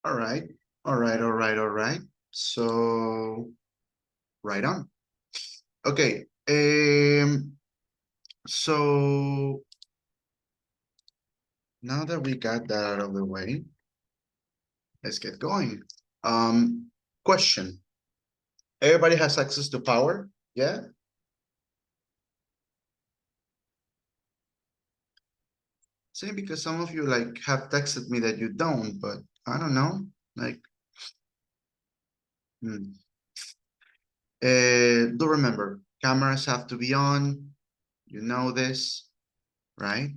All right. All right. All right. All right. So, right on. Okay. So now that we got that out of the way, let's get going. Question. Everybody has access to power? Yeah? Same, because some of you like have texted me that you don't, but I don't know. Like, hmm. Do remember, cameras have to be on. You know this, right?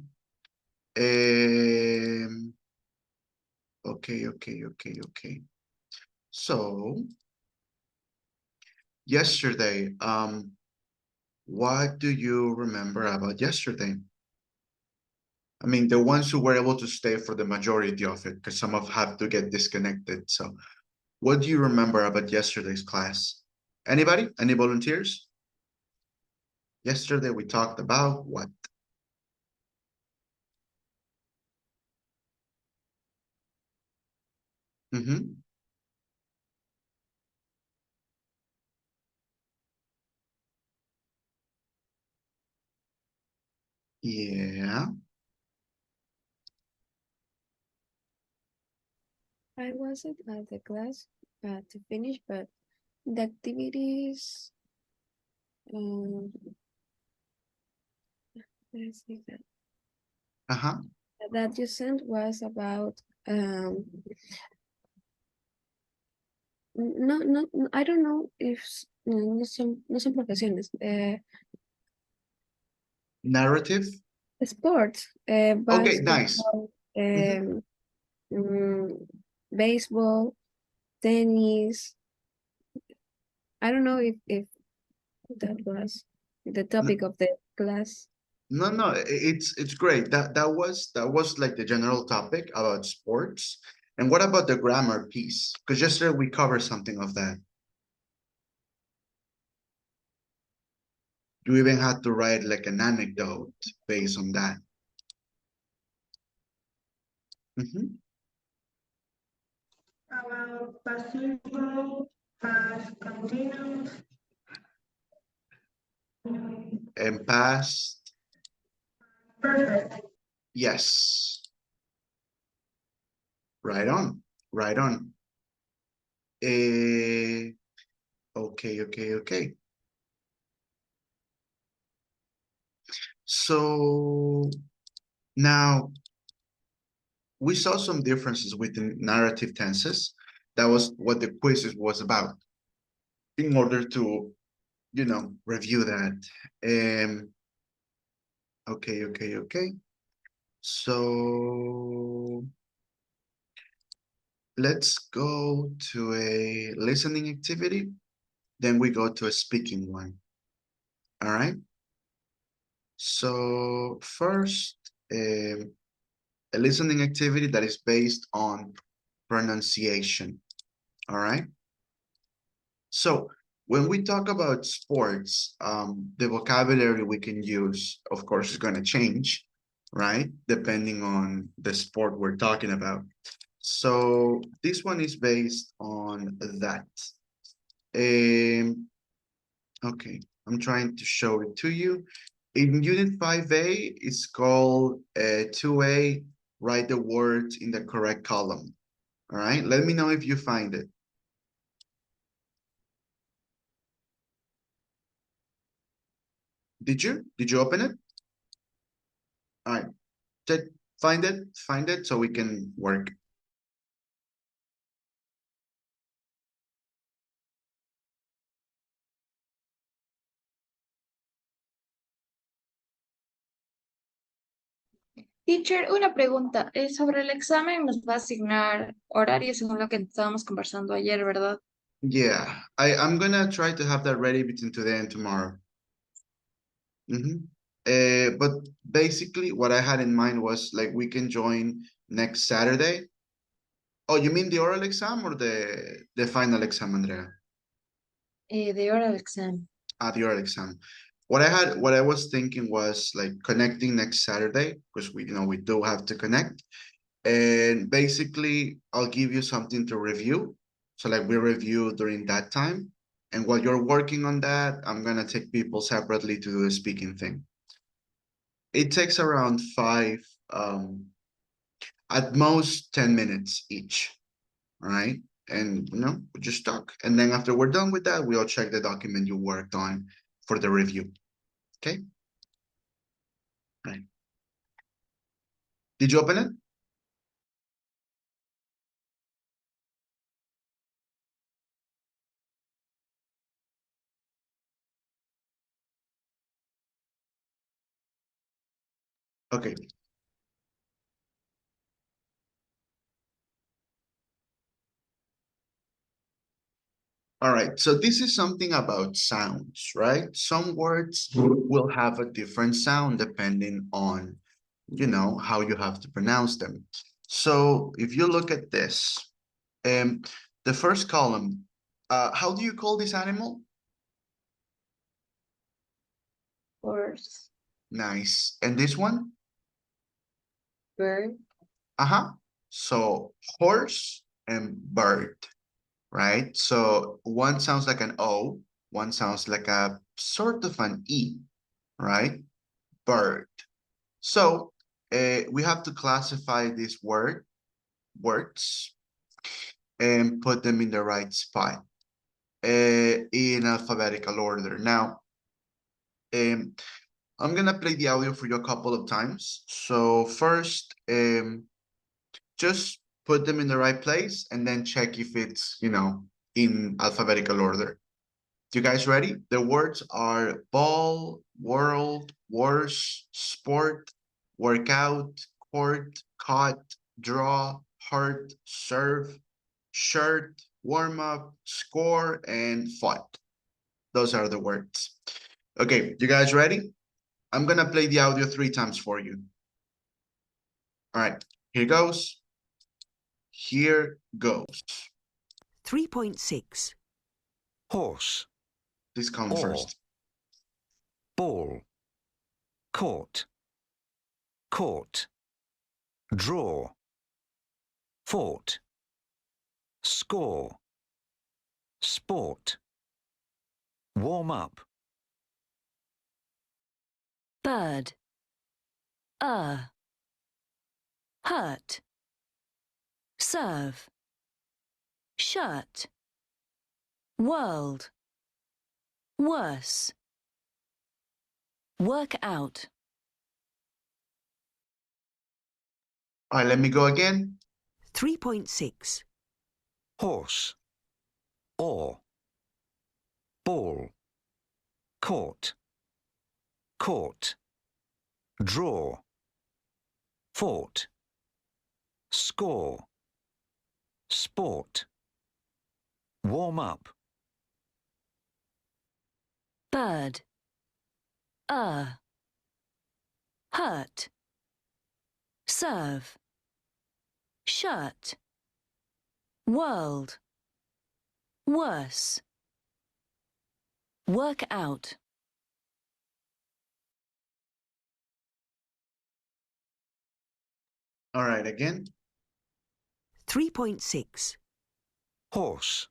Okay, okay, okay, okay. So yesterday, what do you remember about yesterday? I mean, the ones who were able to stay for the majority of it, because some of had to get disconnected. So what do you remember about yesterday's class? Anybody? Any volunteers? Yesterday we talked about what? Mm-hmm. Yeah. I wasn't at the class to finish, but the activities um, let's see Uh-huh. that you sent was about no, I don't know if no son profesiones, Narrative. sports, Okay, nice. basketball, Mm-hmm. mm, baseball, tennis. I don't know if that was the topic of the class. No, no, it's great. That was like the general topic about sports. And what about the grammar piece? Because yesterday we covered something of that. You even had to write like an anecdote based on that. Mhm. About past simple, past continuous, And past, perfect. yes, right on, right on. Eh, okay, okay, okay. So now we saw some differences within narrative tenses. That was what the quizzes was about. In order to, review that. Um, okay, okay, okay. So let's go to a listening activity. Then we go to a speaking one. All right. So first, a listening activity that is based on pronunciation. All right. So when we talk about sports, the vocabulary we can use, of course, is going to change, right? Depending on the sport we're talking about. So this one is based on that. Um, okay, I'm trying to show it to you. In Unit 5A, it's called 2A, write the words in the correct column. All right, let me know if you find it. Did you? Did you open it? All right. Check, find it so we can work. Teacher, una pregunta. Sobre el examen nos va a asignar horarios según lo que estábamos conversando ayer, ¿verdad? Yeah, I'm gonna try to have that ready between today and tomorrow. But basically what I had in mind was like we can join next Saturday. Oh, you mean the oral exam or the final exam, Andrea? De hora del examen. The oral exam. What I was thinking was like connecting next Saturday, because we do have to connect. And basically, I'll give you something to review. So like we review during that time. And while you're working on that, I'm gonna take people separately to do the speaking thing. It takes around at most 10 minutes each, all right? And we just talk. And then after we're done with that, we'll check the document you worked on for the review, okay? Right. Did you open it? Okay. All right, so this is something about sounds, right? Some words will have a different sound depending on, how you have to pronounce them. So if you look at this, the first column, how do you call this animal? Horse, Nice. And this one? bird, Uh-huh. So horse and bird, right? So one sounds like an O, one sounds like a sort of an E, right? Bird. So we have to classify these words and put them in the right spot in alphabetical order. Now, I'm gonna play the audio for you a couple of times. So first, just put them in the right place and then check if it's, in alphabetical order. You guys ready? The words are ball, world, worse, sport, workout, court, caught, draw, heart, serve, shirt, warm up, score, and fought. Those are the words. Okay, you guys ready? I'm gonna play the audio 3 times for you. All right, here goes. Here goes. 3.6. Horse, Please come Or. first. ball, court, court, draw, fought, score, sport, warm up. Bird, hurt, serve, shirt, world, worse, work out. All right, let me go again. 3.6. Horse, or, ball, court, court, draw, fought, score, sport, warm up. Bird, hurt, serve, shirt, world, worse, work out. All right, again. 3.6. Horse,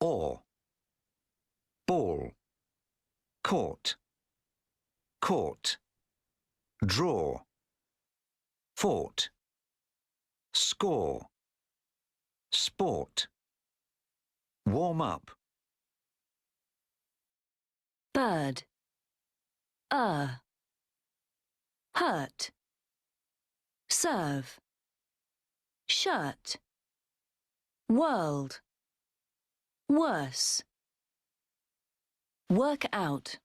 or, ball, court, court, draw, fought, score, sport, warm up. Bird, hurt, serve, shirt, world, worse, work out.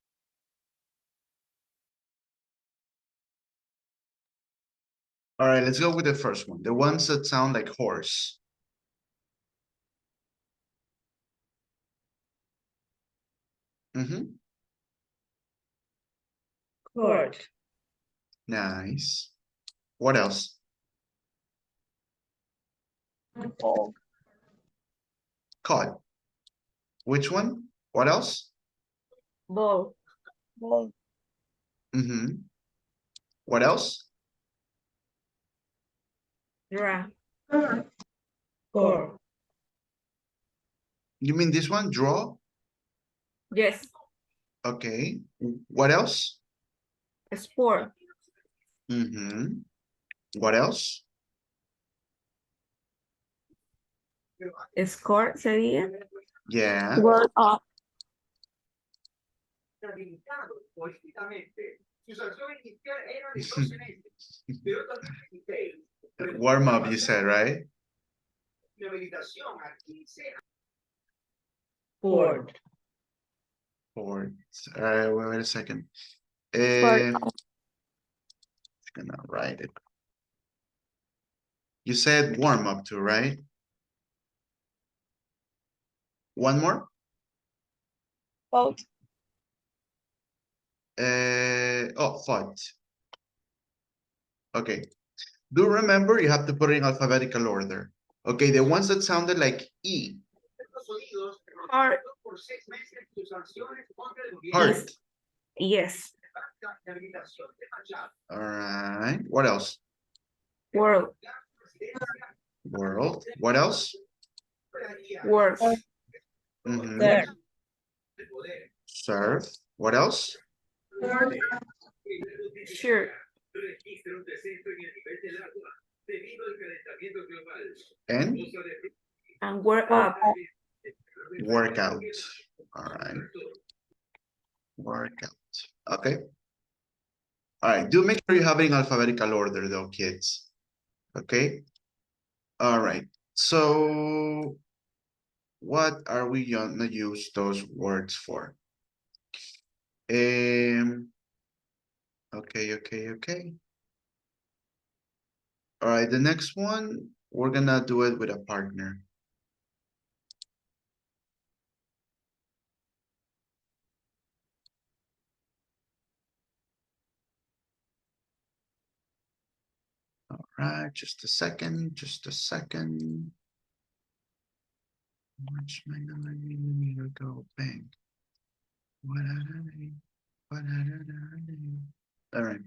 All right, let's go with the first one. The ones that sound like horse. Mm-hmm. court, Nice. What else? ball, Caught. Which one? What else? ball, Mm-hmm. What else? Draw. Score. You mean this one, draw? Yes. Okay. What else? Sport. Mm-hmm. What else? Score sería. Yeah. Word up. Warm up, you said, right? Board. Or, wait a second. Word up. Gonna write it. You said warm up too, right? One more? Both. Fought. Okay. Do remember you have to put it in alphabetical order. Okay, the ones that sounded like E. Heart. Heart. Yes. All right. What else? World. World. What else? Worth. Mhm. There. Serve. What else? Sure. And And work up. workout. All right. Workout. Okay. All right. Do make sure you have it in alphabetical order though, kids. Okay. All right. So what are we gonna use those words for? Okay. All right, the next one, we're gonna do it with a partner. All right, just a second. Watch my number go bang. All right.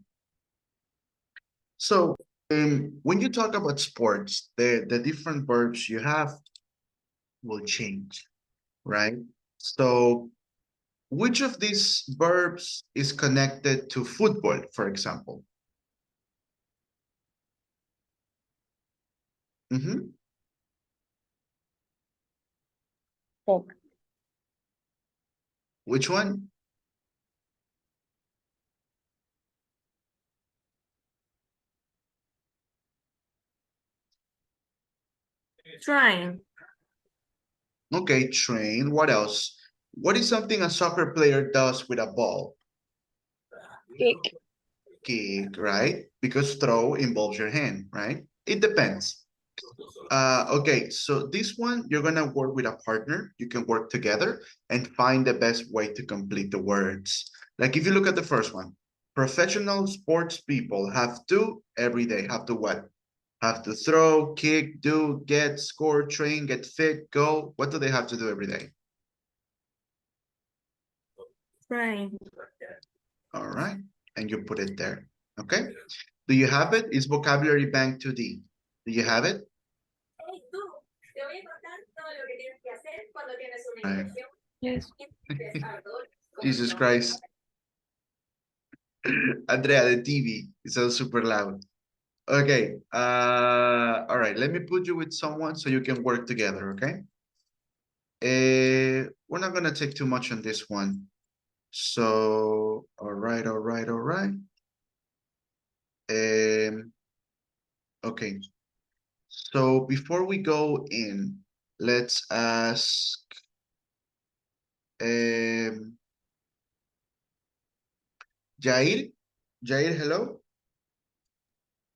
So when you talk about sports, the different verbs you have will change, right? So which of these verbs is connected to football, for example? Mm-hmm. Both. Which one? Trying. Okay, train. What else? What is something a soccer player does with a ball? Kick. Kick, right? Because throw involves your hand, right? It depends. Okay, so this one, you're gonna work with a partner. You can work together and find the best way to complete the words. Like if you look at the first one, professional sports people have to every day, have to what? Have to throw, kick, do, get, score, train, get fit, go. What do they have to do every day? Trying. All right, and you put it there, okay? Do you have it? It's vocabulary bank 2D. Do you have it? Right. Yes. Jesus Christ. Andrea, the TV is so super loud. Okay, all right, let me put you with someone so you can work together, okay? We're not gonna take too much on this one. So, all right. Okay, so before we go in, let's ask, Jair? Jair, hello?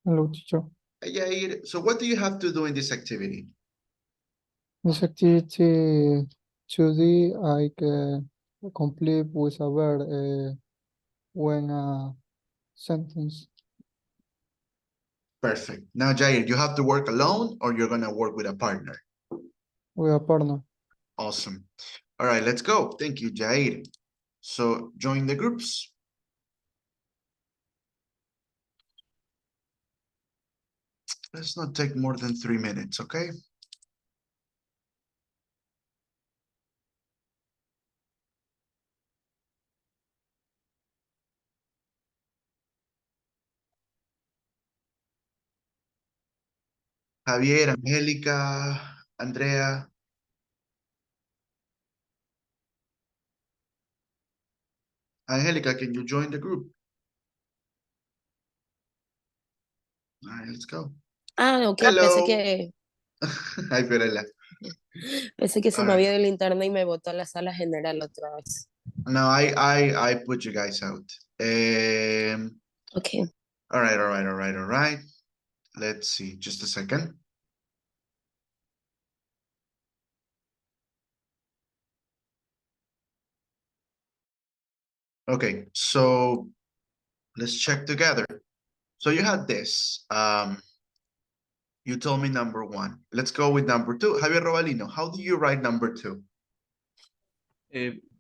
Hello, teacher. Hey, Jair, so what do you have to do in this activity? This activity today I can complete with a verb when a sentence. Perfect. Now, Jair, you have to work alone or you're gonna work with a partner? With a partner. Awesome. All right, let's go. Thank you, Jair. So join the groups. Let's not take more than 3 minutes, okay? Javier, Angélica, Andrea. Angélica, can you join the group? All right, let's go. Ah, ok, Hello. Hi, Fiorella. pensé que se me Alright. había ido el internet y me botó a la sala general otra vez. No, I put you guys out. Ok. All right. Let's see, just a second. Okay, so let's check together. So you had this. You told me number 1. Let's go with number 2. Javier Robalino, how do you write number 2?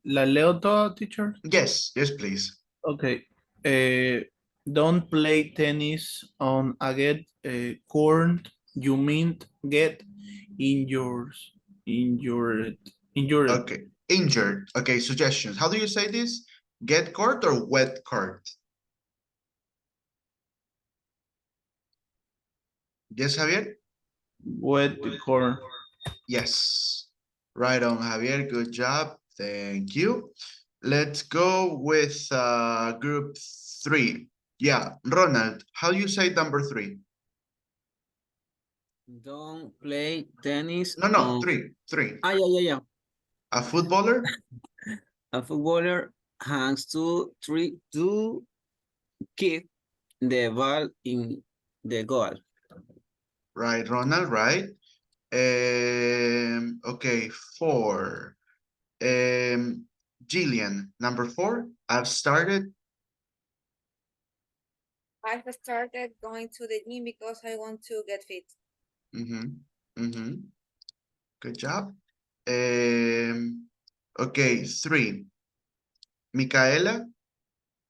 La leo toda, teacher. Yes, please. Okay. Don't play tennis on a court. You mean get injured. Okay, injured. Okay, suggestions. How do you say this? Get cart or wet cart? Yes, Javier? Wet the court. Yes. Right on, Javier. Good job. Thank you. Let's go with group 3. Yeah, Ronald, how do you say number 3? Don't play tennis. No, on... 3. Ah, yeah. A footballer? A footballer has to kick the ball in the goal. Right, Ronald, right? Okay, 4. Jillian, number 4. I've started. I've started going to the gym because I want to get fit. Good job. Okay, 3. Micaela.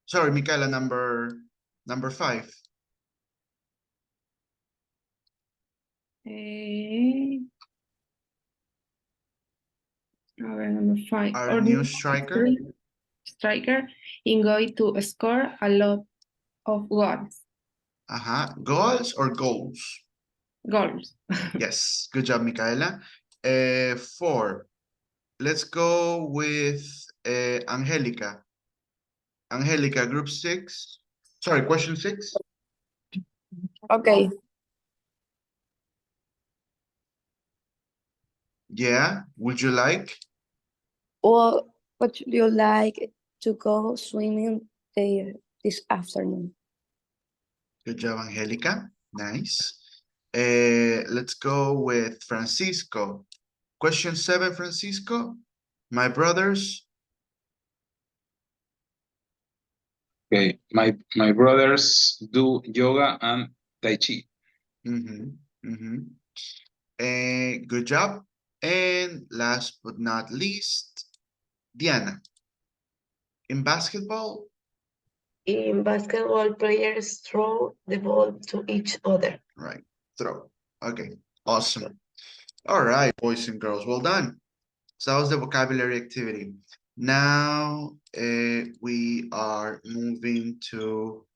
Sorry, Micaela, number 5. Number 5. Our new striker. Striker is going to score a lot of goals. Goals or goals? Goals. Yes, good job, Micaela. 4. Let's go with Angelica. Angelica, group 6. Sorry, question 6. Okay. Yeah, would you like? Well, would you like to go swimming this afternoon? Good job, Angelica. Nice. Let's go with Francisco. Question 7, Francisco. My brothers. Okay, my brothers do yoga and tai chi. Good job. And last but not least, Diana. In basketball. In basketball, players throw the ball to each other. Right, throw. Okay, awesome. All right, boys and girls, well done. So that was the vocabulary activity. Now we are moving to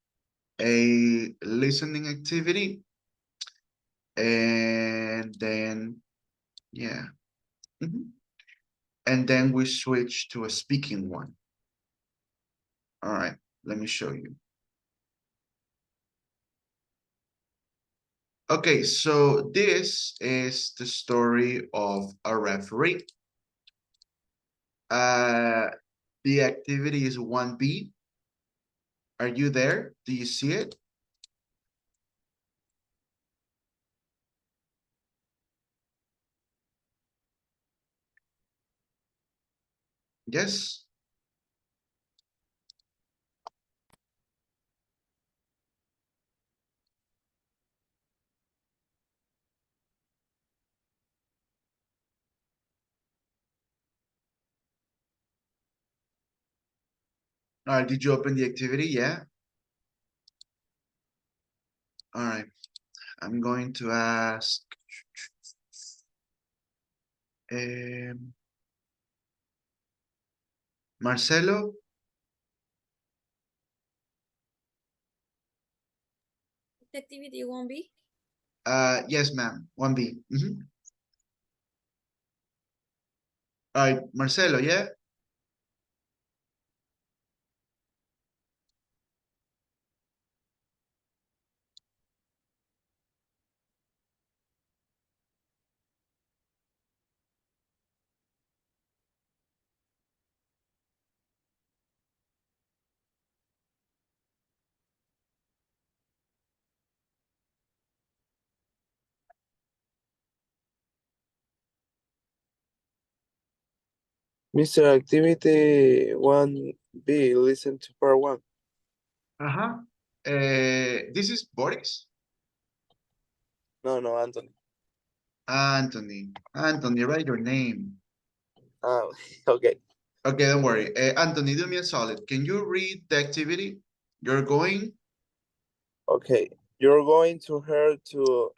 a listening activity. And then, yeah. And then we switch to a speaking one. All right, let me show you. Okay, so this is the story of a referee. The activity is 1B. Are you there? Do you see it? Yes. All right, did you open the activity? Yeah. All right. I'm going to ask Marcelo. Activity 1B. Yes, ma'am. 1B. All right, Marcelo, yeah? Mr. Activity 1B, listen to part 1. Uh-huh. This is Boris? No, Anthony. Anthony, write your name. Okay. Okay, don't worry. Anthony, do me a solid. Can you read the activity? You're going? Okay, you're going to head to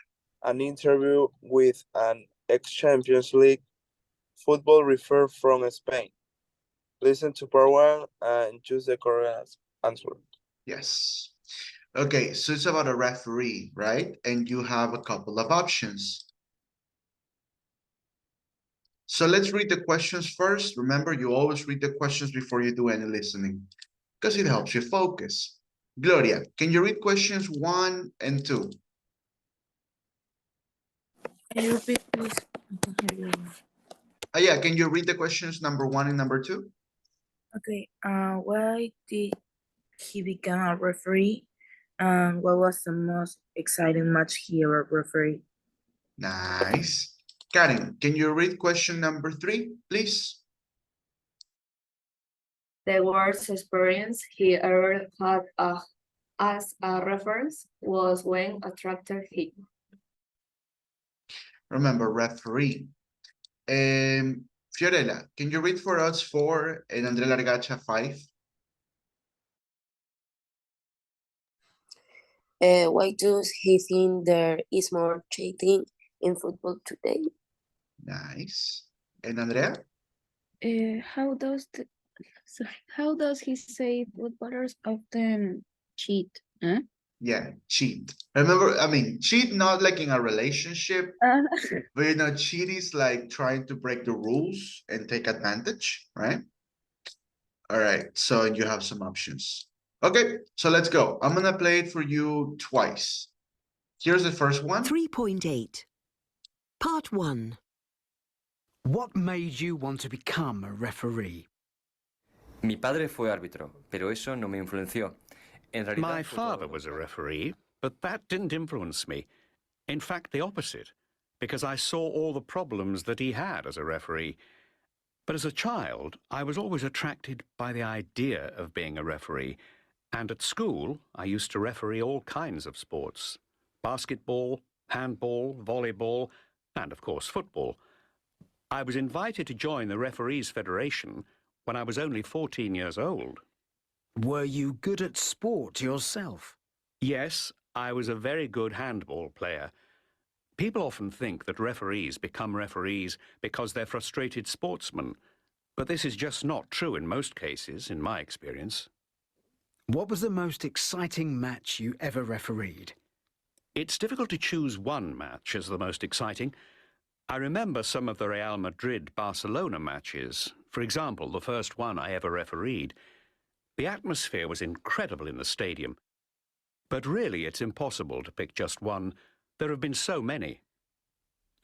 an interview with an ex-Champions League football referee from Spain. Listen to part 1 and choose the correct answer. Yes. Okay, so it's about a referee, right? And you have a couple of options. So let's read the questions first. Remember, you always read the questions before you do any listening, because it helps you focus. Gloria, can you read questions 1 and 2? Can you repeat, please? Yeah, can you read the questions number 1 and number 2? Okay. Why did he become a referee? And what was the most exciting match he ever refereed? Nice. Karen, can you read question number 3, please? The worst experience he ever had as a reference was when a tractor hit. Remember, referee. Fiorella, can you read for us 4 and Andre Largacha 5? Why does he think there is more cheating in football today? Nice. And Andrea? How does he say footballers often cheat? Huh? Yeah, cheat. Remember, I mean, cheat not like in a relationship, but you know, cheat is like trying to break the rules and take advantage, right? All right, so you have some options. Okay, so let's go. I'm gonna play it for you twice. Here's the first one. 3.8. Part 1. What made you want to become a referee? Mi padre fue árbitro, pero eso no me influenció. En realidad, My father was a referee, but that didn't influence me. In fact, the opposite, because I saw all the problems that he had as a referee. But as a child, I was always attracted by the idea of being a referee. And at school, I used to referee all kinds of sports: basketball, handball, volleyball, and of course, football. I was invited to join the Referees Federation when I was only 14 years old. Were you good at sport yourself? Yes, I was a very good handball player. People often think that referees become referees because they're frustrated sportsmen, but this is just not true in most cases, in my experience. What was the most exciting match you ever refereed? It's difficult to choose one match as the most exciting. I remember some of the Real Madrid-Barcelona matches. For example, the first one I ever refereed. The atmosphere was incredible in the stadium. But really, it's impossible to pick just one. There have been so many.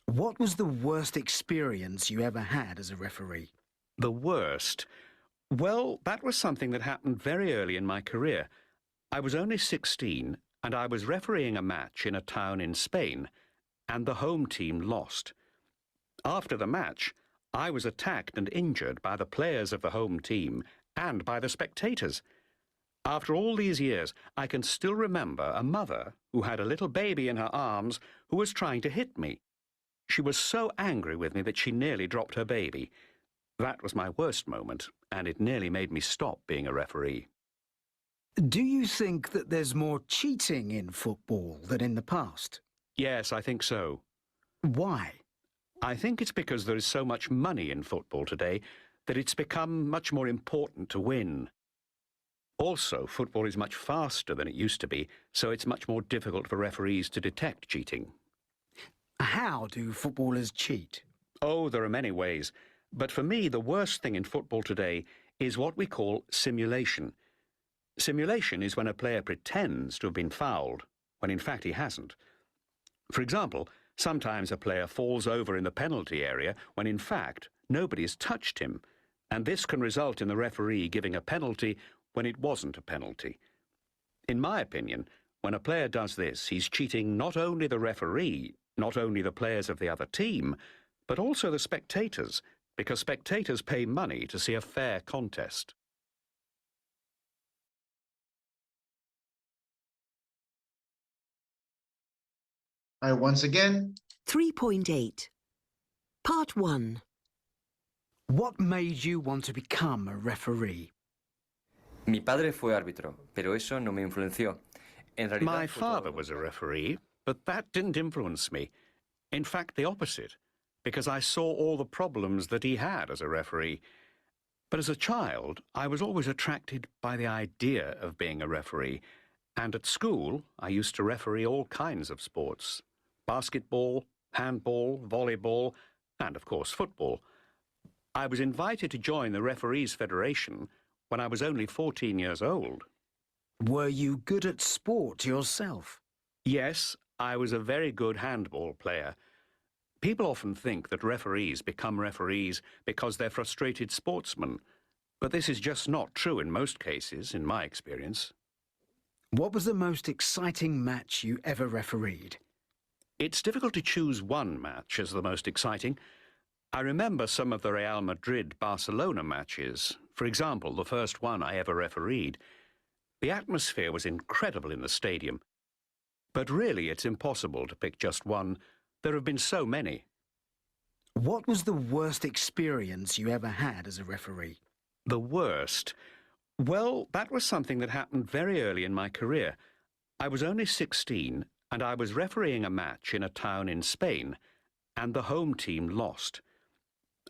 What was the worst experience you ever had as a referee? The worst? Well, that was something that happened very early in my career. I was only 16, and I was refereeing a match in a town in Spain, and the home team lost. After the match, I was attacked and injured by the players of the home team and by the spectators. After all these years, I can still remember a mother who had a little baby in her arms who was trying to hit me. She was so angry with me that she nearly dropped her baby. That was my worst moment, and it nearly made me stop being a referee. Do you think that there's more cheating in football than in the past? Yes, I think so. Why? I think it's because there is so much money in football today that it's become much more important to win. Also, football is much faster than it used to be, so it's much more difficult for referees to detect cheating. How do footballers cheat? Oh, there are many ways. But for me, the worst thing in football today is what we call simulation. Simulation is when a player pretends to have been fouled, when in fact he hasn't. For example, sometimes a player falls over in the penalty area when in fact nobody has touched him, and this can result in the referee giving a penalty when it wasn't a penalty. In my opinion, when a player does this, he's cheating not only the referee, not only the players of the other team, but also the spectators, because spectators pay money to see a fair contest. All right, once again, 3.8. Part 1. What made you want to become a referee? Mi padre fue árbitro, pero eso no me influenció. En realidad My fue todo father lo was a contrario. referee, but that didn't influence me. In fact, the opposite, because I saw all the problems that he had as a referee. But as a child, I was always attracted by the idea of being a referee. And at school, I used to referee all kinds of sports: basketball, handball, volleyball, and of course football. I was invited to join the Referees Federation when I was only 14 years old. Were you good at sport yourself? Yes, I was a very good handball player. People often think that referees become referees because they're frustrated sportsmen, but this is just not true in most cases, in my experience. What was the most exciting match you ever refereed? It's difficult to choose one match as the most exciting. I remember some of the Real Madrid-Barcelona matches. For example, the first one I ever refereed. The atmosphere was incredible in the stadium. But really, it's impossible to pick just one. There have been so many. What was the worst experience you ever had as a referee? The worst? Well, that was something that happened very early in my career. I was only 16, and I was refereeing a match in a town in Spain, and the home team lost.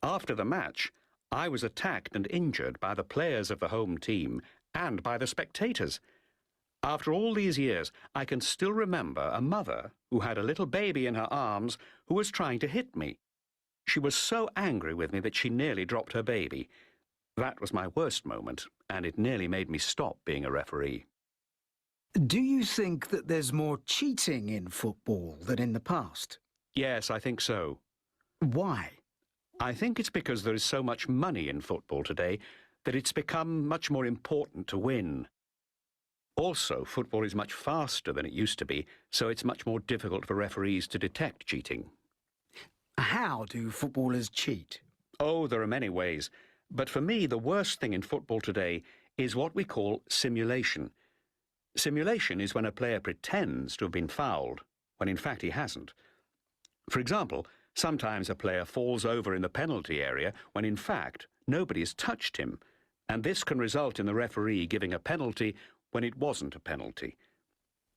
After the match, I was attacked and injured by the players of the home team and by the spectators. After all these years, I can still remember a mother who had a little baby in her arms who was trying to hit me. She was so angry with me that she nearly dropped her baby. That was my worst moment, and it nearly made me stop being a referee. Do you think that there's more cheating in football than in the past? Yes, I think so. Why? I think it's because there is so much money in football today that it's become much more important to win. Also, football is much faster than it used to be, so it's much more difficult for referees to detect cheating. How do footballers cheat? Oh, there are many ways. But for me, the worst thing in football today is what we call simulation. Simulation is when a player pretends to have been fouled, when in fact he hasn't. For example, sometimes a player falls over in the penalty area when in fact nobody has touched him, and this can result in the referee giving a penalty when it wasn't a penalty.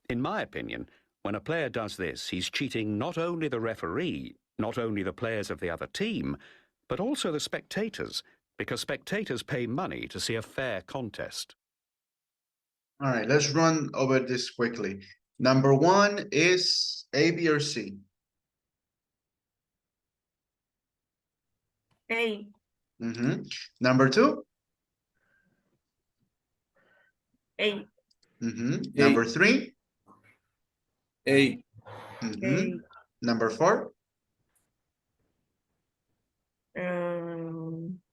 In my opinion, when a player does this, he's cheating not only the referee, not only the players of the other team, but also the spectators, because spectators pay money to see a fair contest. all right, let's run over this quickly. Number one is A, B, or C. A. Number two. A. Number three. A. A. Number four.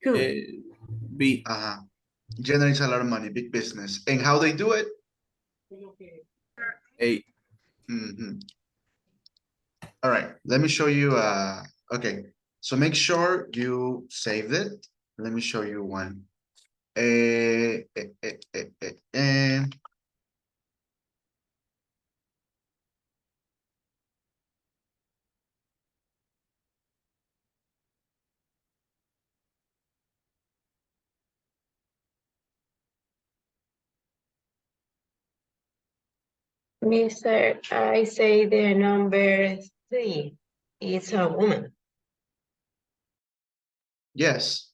Two. B. Generates a lot of money, big business. And how they do it? A. All right, let me show you. Okay, so make sure you saved it. Let me show you one. Mister, I say the number 3 is a woman. Yes.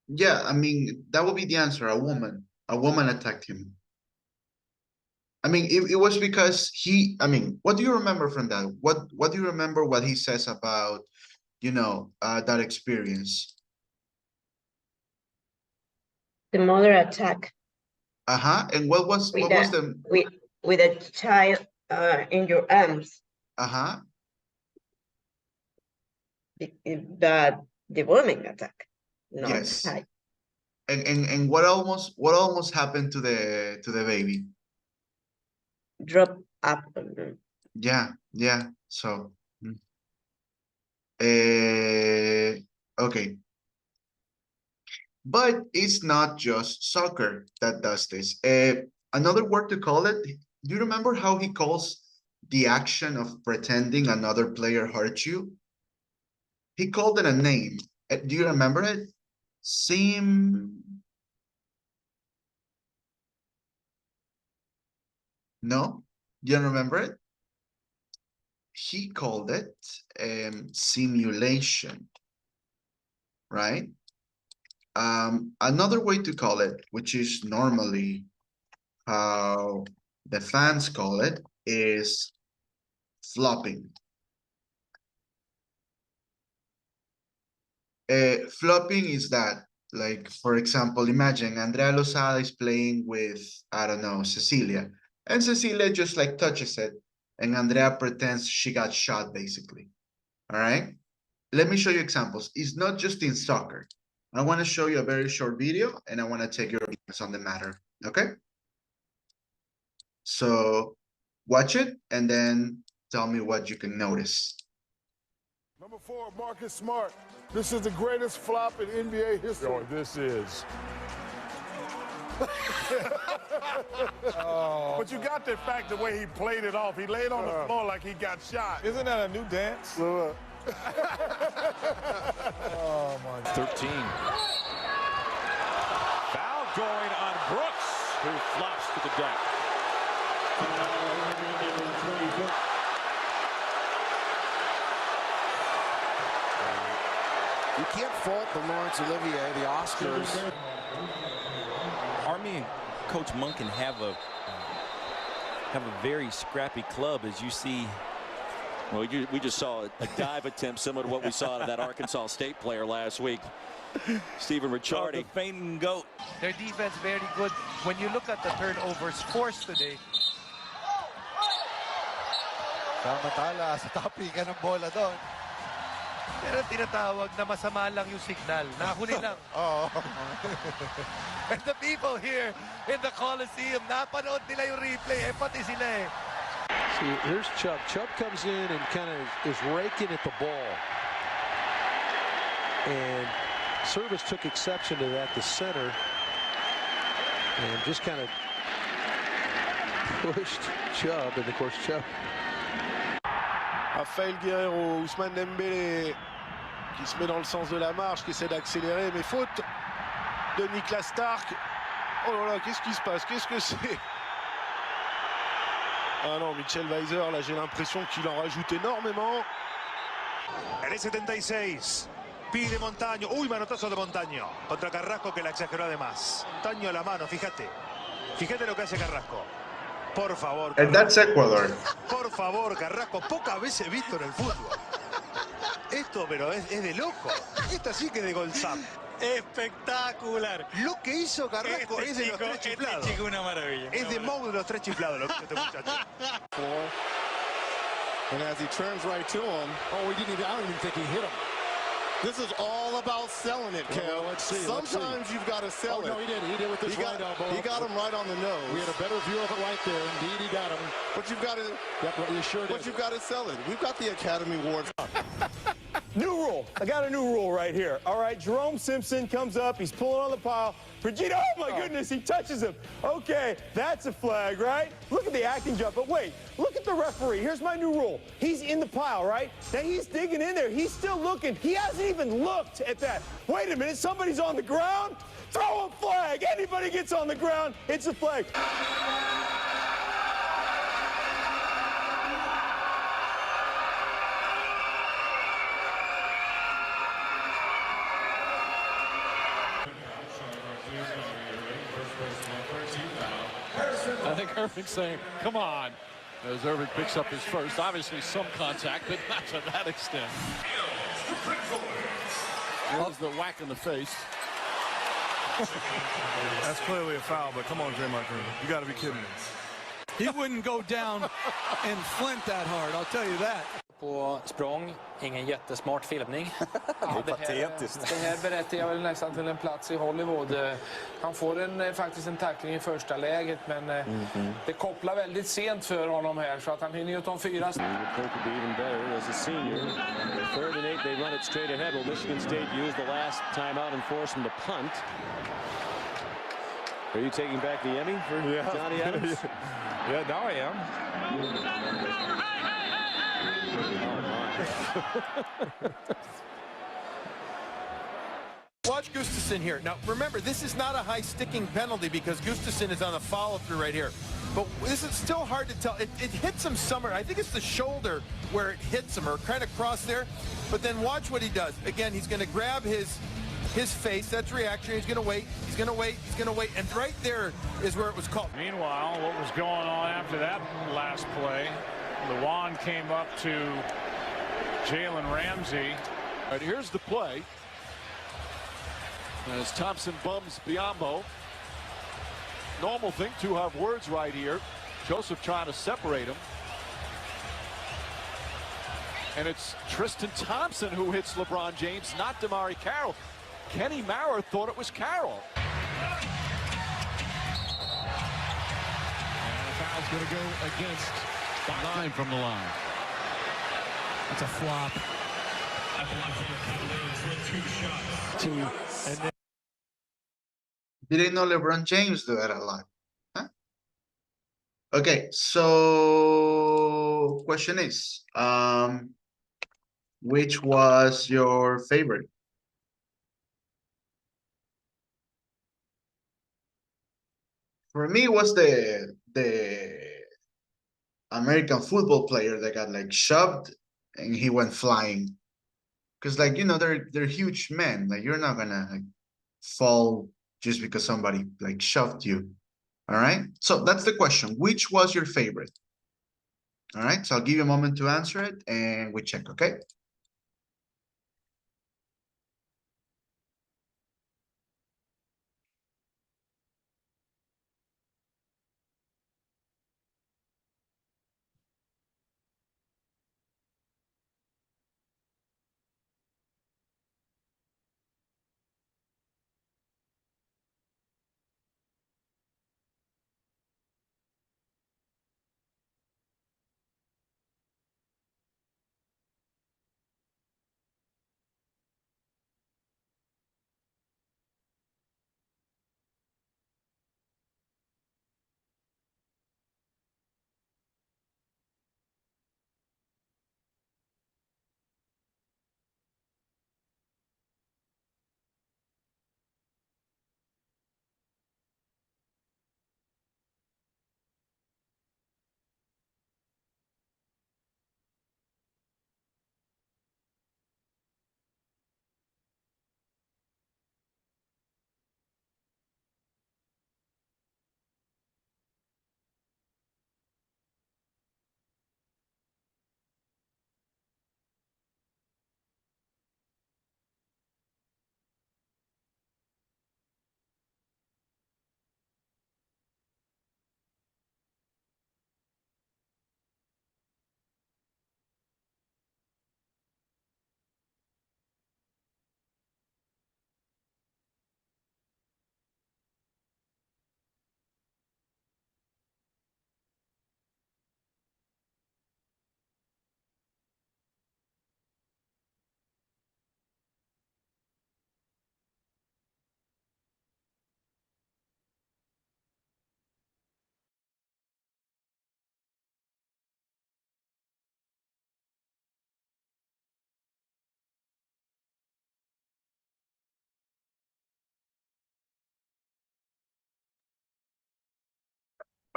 Yeah, I mean, that would be the answer, a woman. A woman attacked him. I mean, it was because what do you remember from that? What do you remember what he says about, that experience? The mother attack Uh-huh. And what was the with a child in your arms. uh-huh? That the woman attack, not Yes. the child. And what almost happened to the baby? Drop up. Yeah. So okay. But it's not just soccer that does this. Another word to call it, do you remember how he calls the action of pretending another player hurt you? He called it a name. Do you remember it? No? You don't remember it? He called it simulation, right? Another way to call it, which is normally how the fans call it, is flopping. Flopping is that, like, for example, imagine Andrea Lozada is playing with, I don't know, Cecilia, and Cecilia just like touches it, and Andrea pretends she got shot, basically. All right? Let me show you examples. It's not just in soccer. I want to show you a very short video, and I want to take your opinions on the matter, okay? So watch it, and then tell me what you can notice. Number 4, Marcus Smart. This is the greatest flop in NBA history. Oh, this is. But you got the fact the way he played it off. He laid on the floor like he got shot. Isn't that a new dance? Oh, my. 13. Foul going on Brooks, who flops to the deck. You can't fault the Laurence Olivier, the Oscars. Army and Coach Monken have a very scrappy club, as you see. Well, we just saw a dive attempt similar to what we saw out of that Arkansas State player last week, Stephen Ricciardi. The fainting goat. Their defense very good. When you look at the turnovers forced today. Samantala, sa topic ng bola doon. Pero tinatawag na masama lang yung signal. Nahuli lang. And the people here in the Coliseum, napanood nila yung replay. Pati sila eh. See, here's Chubb. Chubb comes in and kind of is raking at the ball. And Service took exception to that, the center. And just kind of pushed Chubb. And, of course, Chubb. Raphaël Guerreiro, Ousmane Dembélé qui se met dans le sens de la marche, qui essaie d'accélérer, mais faute de Niklas Stark. Oh là là, qu'est-ce qui se passe? Qu'est-ce que c'est? Ah non, Mitchell Weiser, là j'ai l'impression qu'il en rajoute énormément. El 76 pide Montaño. Uy, manotazo de Montaño contra Carrasco, que la exageró además. Montaño a la mano, fíjate. Fíjate lo que hace Carrasco. Por favor. And that's Ecuador. Por favor, Carrasco. Pocas veces visto en el fútbol. Esto, pero es de loco. Esta sí que es de gol Sam. Espectacular. Lo que hizo Carrasco es de los tres chiflados. Este chico una maravilla. Es de Mou de los tres chiflados lo que hizo este muchacho. And as he turns right to him, I don't even think he hit him. This is all about selling it, Kel. Well, let's see. Sometimes you've got to sell it. No, he did. He did with this right elbow. He got him right on the nose. We had a better view of it right there. Indeed, he got him. But you've got to. Yep, you sure did. But you've got to sell it. We've got the Academy Awards. New rule. I got a new rule right here. All right, Jerome Simpson comes up. He's pulling on the pile. Brigitte, oh my goodness, he touches him. Okay, that's a flag, right? Look at the acting jump. But wait, look at the referee. Here's my new rule. He's in the pile, right? Now he's digging in there. He's still looking. He hasn't even looked at that. Wait a minute, somebody's on the ground? Throw a flag. Anybody gets on the ground, it's a flag. I think Irving's saying, come on. As Irving picks up his first, obviously some contact, but not to that extent. There's the whack in the face. That's clearly a foul, but come on, Draymond Green. You got to be kidding me. He wouldn't go down in Flint that hard, I'll tell you that. På språng, ingen jättesmart filmning. Det är patetiskt. Det här berättar väl nästan till en plats i Hollywood. Han får faktiskt en tackling i första läget, men det kopplar väldigt sent för honom här, så att han hinner ju ta 4. Could be even better as a senior. 3rd and 8, they run it straight ahead. Will Michigan State use the last timeout and force them to punt? Are you taking back the Emmy for Johnny Adams? Yeah, now I am. Watch Gustafson here. Now, remember, this is not a high sticking penalty because Gustafson is on a follow-through right here. But this is still hard to tell. It hits him somewhere. I think it's the shoulder where it hits him, or kind of cross there. But then watch what he does. Again, he's going to grab his face. That's reaction. He's going to wait. He's going to wait. He's going to wait. And right there is where it was called. Meanwhile, what was going on after that last play? Lewan came up to Jalen Ramsey. All right, here's the play. As Thompson bums Biombo. Normal thing to have words right here. Joseph trying to separate him. And it's Tristan Thompson who hits LeBron James, not Damari Carroll. Kenny Maurer thought it was Carroll. And the foul's going to go against 9 from the line. That's a flop. And then Didn't know LeBron James do that a lot. Huh? Okay, so question is, which was your favorite? For me, it was the American football player that got like shoved and he went flying. Because like, you know, they're huge men. Like you're not gonna like fall just because somebody like shoved you. All right. So that's the question. Which was your favorite? All right. So I'll give you a moment to answer it and we check. Okay.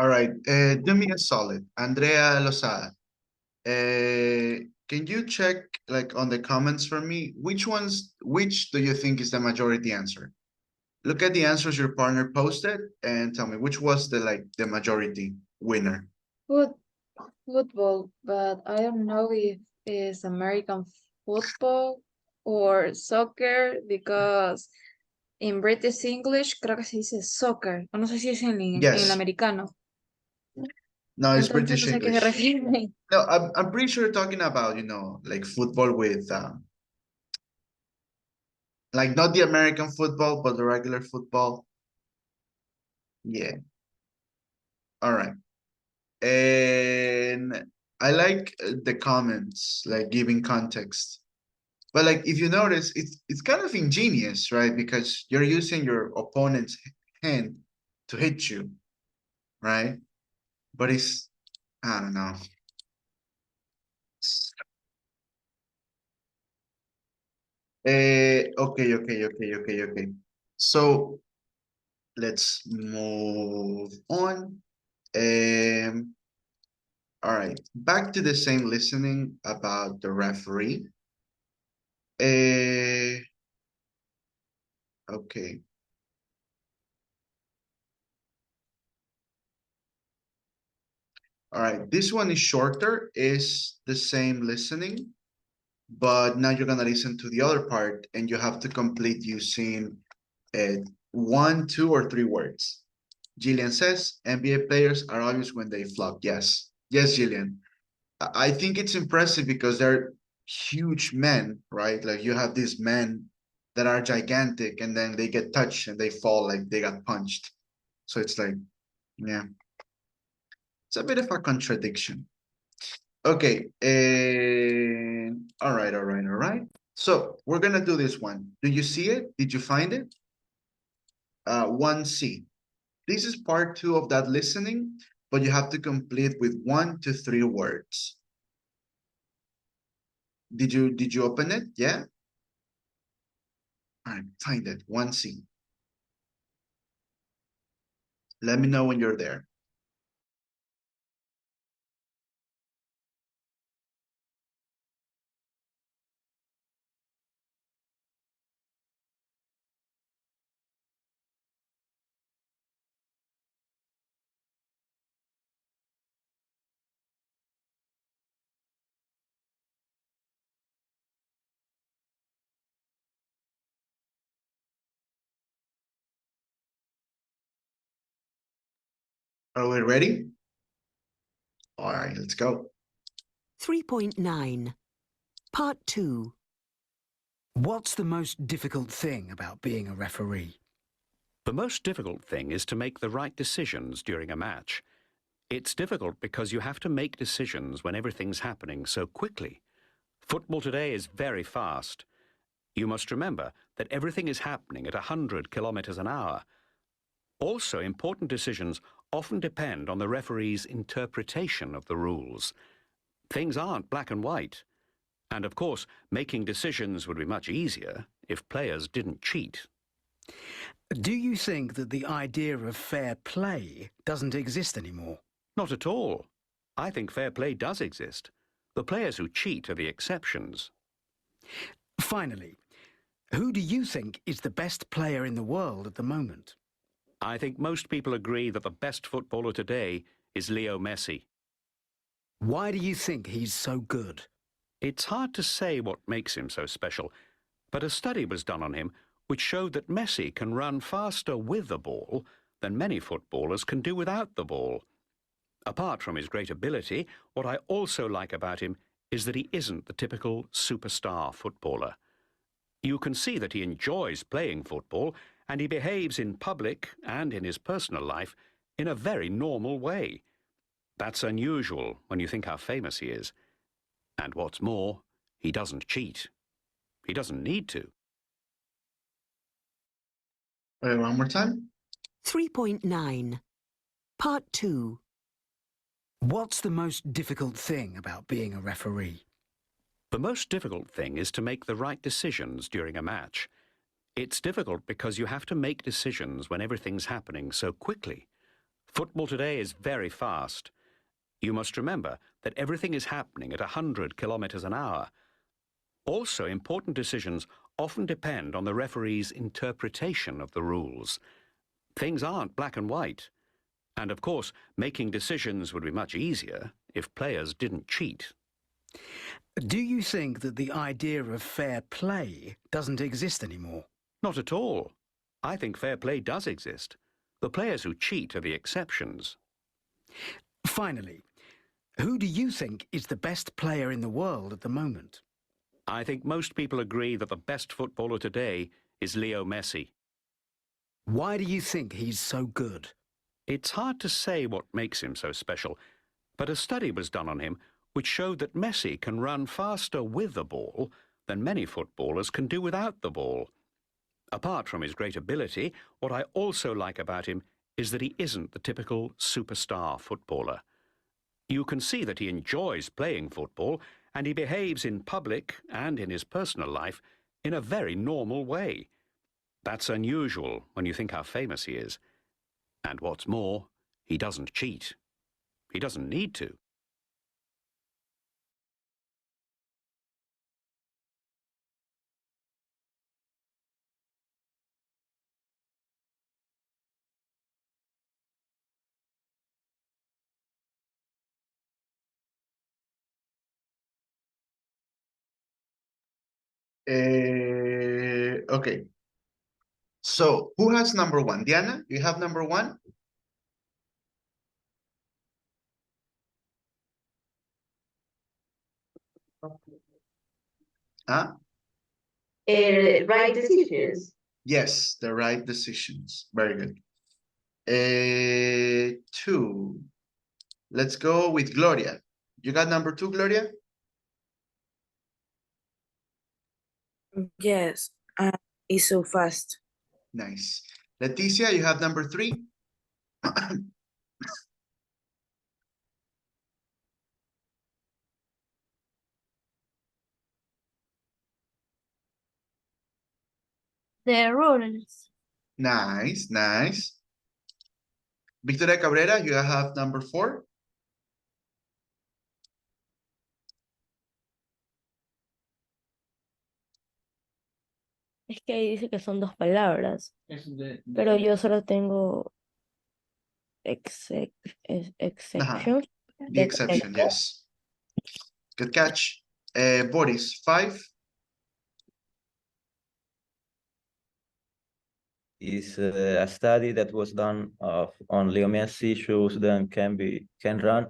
All right, do me a solid, Andrea Lozada. Can you check like on the comments for me? Which do you think is the majority answer? Look at the answers your partner posted and tell me which was the majority winner. Football, but I don't know if it's American football or soccer because in British English creo que se dice soccer, o no sé si es en Yes. americano. No, it's Entonces British no sé a qué se English. refiere. No, I'm pretty sure you're talking about, like football with like not the American football, but the regular football. Yeah. All right. And I like the comments, like giving context. But like if you notice, it's kind of ingenious, right? Because you're using your opponent's hand to hit you, right? But I don't know. Okay. So let's move on. All right, back to the same listening about the referee. Okay. All right, this one is shorter, is the same listening, but now you're gonna listen to the other part and you have to complete using 1, 2, or 3 words. Jillian says, NBA players are obvious when they flop. Yes, Jillian. I think it's impressive because they're huge men, right? Like you have these men that are gigantic and then they get touched and they fall like they got punched. So it's like, yeah. It's a bit of a contradiction. Okay. All right. So we're gonna do this one. Do you see it? Did you find it? 1C. This is part 2 of that listening, but you have to complete with 1 to 3 words. Did you open it? Yeah? All right, find it. 1C. Let me know when you're there. Are we ready? All right, let's go. 3.9. Part 2. What's the most difficult thing about being a referee? The most difficult thing is to make the right decisions during a match. It's difficult because you have to make decisions when everything's happening so quickly. Football today is very fast. You must remember that everything is happening at 100 kilometers an hour. Also, important decisions often depend on the referee's interpretation of the rules. Things aren't black and white. And of course, making decisions would be much easier if players didn't cheat. Do you think that the idea of fair play doesn't exist anymore? Not at all. I think fair play does exist. The players who cheat are the exceptions. Finally, who do you think is the best player in the world at the moment? I think most people agree that the best footballer today is Leo Messi. Why do you think he's so good? It's hard to say what makes him so special, but a study was done on him which showed that Messi can run faster with the ball than many footballers can do without the ball. Apart from his great ability, what I also like about him is that he isn't the typical superstar footballer. You can see that he enjoys playing football and he behaves in public and in his personal life in a very normal way. That's unusual when you think how famous he is. And what's more, he doesn't cheat. He doesn't need to. One more time. 3.9. Part 2. What's the most difficult thing about being a referee? The most difficult thing is to make the right decisions during a match. It's difficult because you have to make decisions when everything's happening so quickly. Football today is very fast. You must remember that everything is happening at 100 kilometers an hour. Also, important decisions often depend on the referee's interpretation of the rules. Things aren't black and white. And of course, making decisions would be much easier if players didn't cheat. Do you think that the idea of fair play doesn't exist anymore? Not at all. I think fair play does exist. The players who cheat are the exceptions. Finally, who do you think is the best player in the world at the moment? I think most people agree that the best footballer today is Leo Messi. Why do you think he's so good? It's hard to say what makes him so special, but a study was done on him which showed that Messi can run faster with the ball than many footballers can do without the ball. Apart from his great ability, what I also like about him is that he isn't the typical superstar footballer. You can see that he enjoys playing football, and he behaves in public and in his personal life in a very normal way. That's unusual when you think how famous he is. And what's more, he doesn't cheat. He doesn't need to. Okay. So who has number one? Diana, you have number one? Huh? Right decisions. Yes, the right decisions. Very good. Two. Let's go with Gloria. You got number two, Gloria? Yes, it's so fast. Nice. Leticia, you have number three? The rules. Nice, nice. Victoria Cabrera, you have number four? Es que ahí dice que son dos palabras, pero yo solo tengo exception. The exception, yes. Good catch. Boris, five? Is a study that was done on Leo Messi shows them can run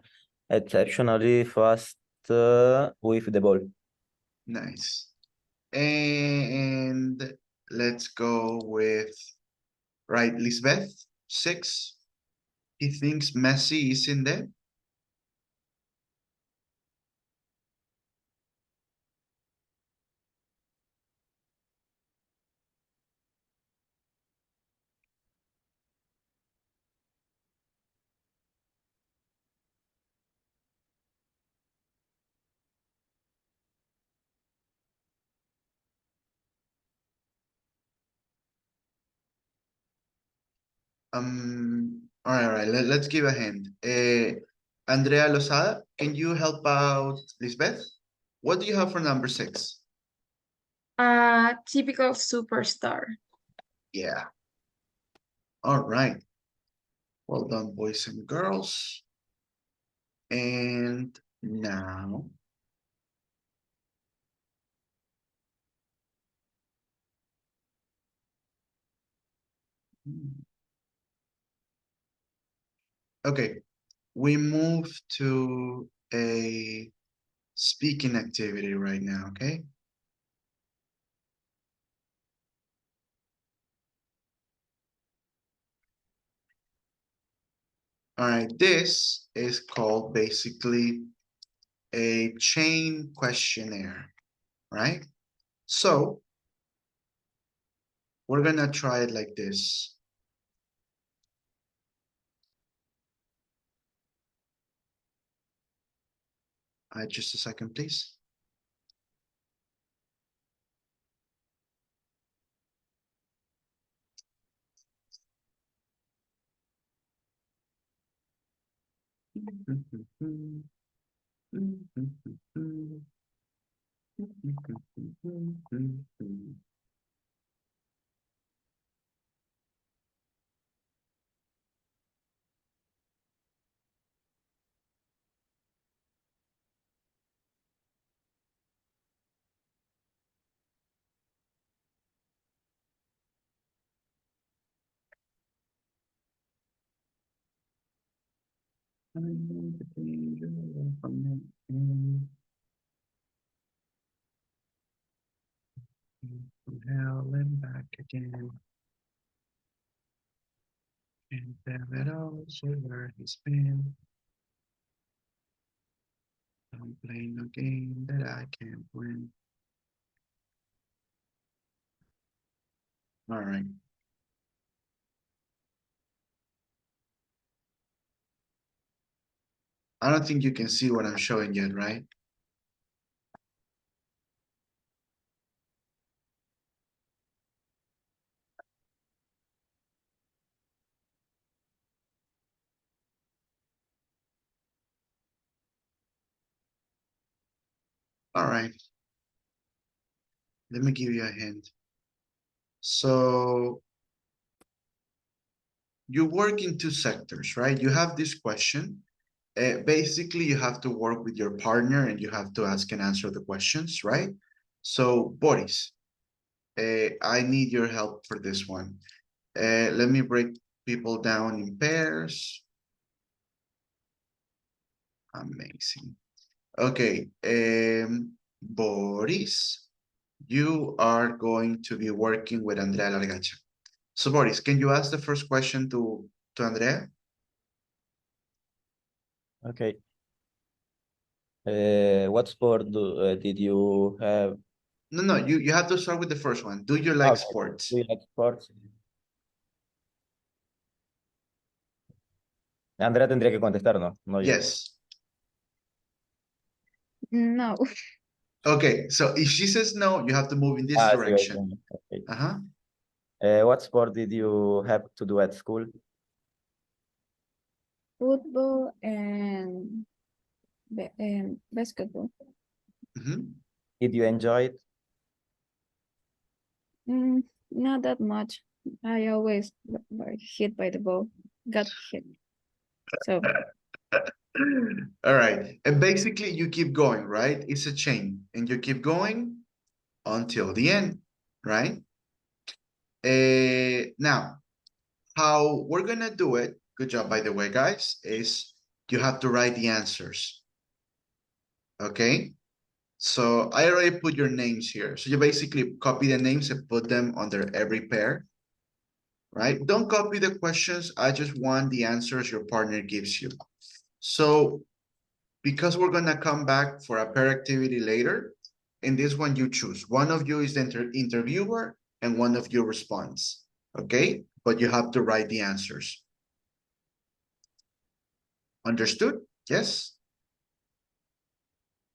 exceptionally fast with the ball. Nice. And let's go with, right, Lisbeth, six. He thinks Messi is in there. All right, let's give a hand. Andrea Lozada, can you help out Lisbeth? What do you have for number six? Typical superstar. Yeah. All right. Well done, boys and girls. And now. Okay, we move to a speaking activity right now, okay? All right, this is called basically a chain questionnaire, right? So we're gonna try it like this. Just a second, please. From hell and back again. And tell it all, so where he's been. Don't play no game that I can't win. All right. I don't think you can see what I'm showing yet, right? All right. Let me give you a hint. So you work in two sectors, right? You have this question. Basically, you have to work with your partner and you have to ask and answer the questions, right? So, Boris, I need your help for this one. Let me break people down in pairs. Amazing. Okay, Boris, you are going to be working with Andrea Largacha. So, Boris, can you ask the first question to Andrea? Okay. What sport did you have? No, you have to start with the first one. Do you like sports? Do you like sports? Andrea tendría que contestar, ¿no? No yo. Yes. No. Okay, so if she says no, you have to move in this Sí, direction. okay. Uh-huh. What sport did you have to do at school? Football and basketball. Did you enjoy it? Not that much. I always hit by the ball. Got hit. So. All right. And basically you keep going, right? It's a chain and you keep going until the end, right? Now, how we're gonna do it, good job by the way, guys, is you have to write the answers. Okay? So I already put your names here. So you basically copy the names and put them under every pair, right? Don't copy the questions. I just want the answers your partner gives you. So because we're gonna come back for a pair activity later, in this one you choose. One of you is the interviewer and one of you responds, okay? But you have to write the answers. Understood? Yes?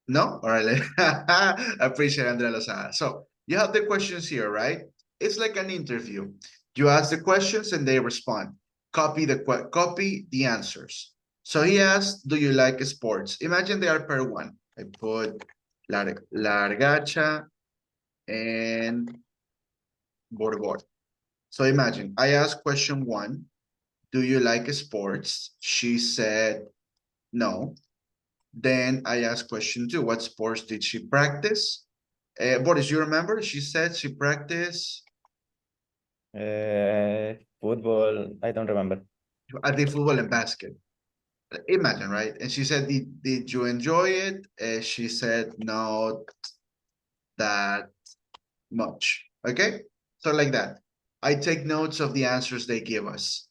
No? All right. I appreciate Andrea Lozada. So you have the questions here, right? It's like an interview. You ask the questions and they respond. Copy the answers. So he asked, do you like sports? Imagine they are pair one. I put Largacha and Borbor. So imagine I asked question one, do you like sports? She said no. Then I asked question two, what sports did she practice? Boris, you remember? She said she practiced football. I don't remember. I think football and basket. Imagine, right? And she said, did you enjoy it? She said, no, that much. Okay? So like that. I take notes of the answers they give us.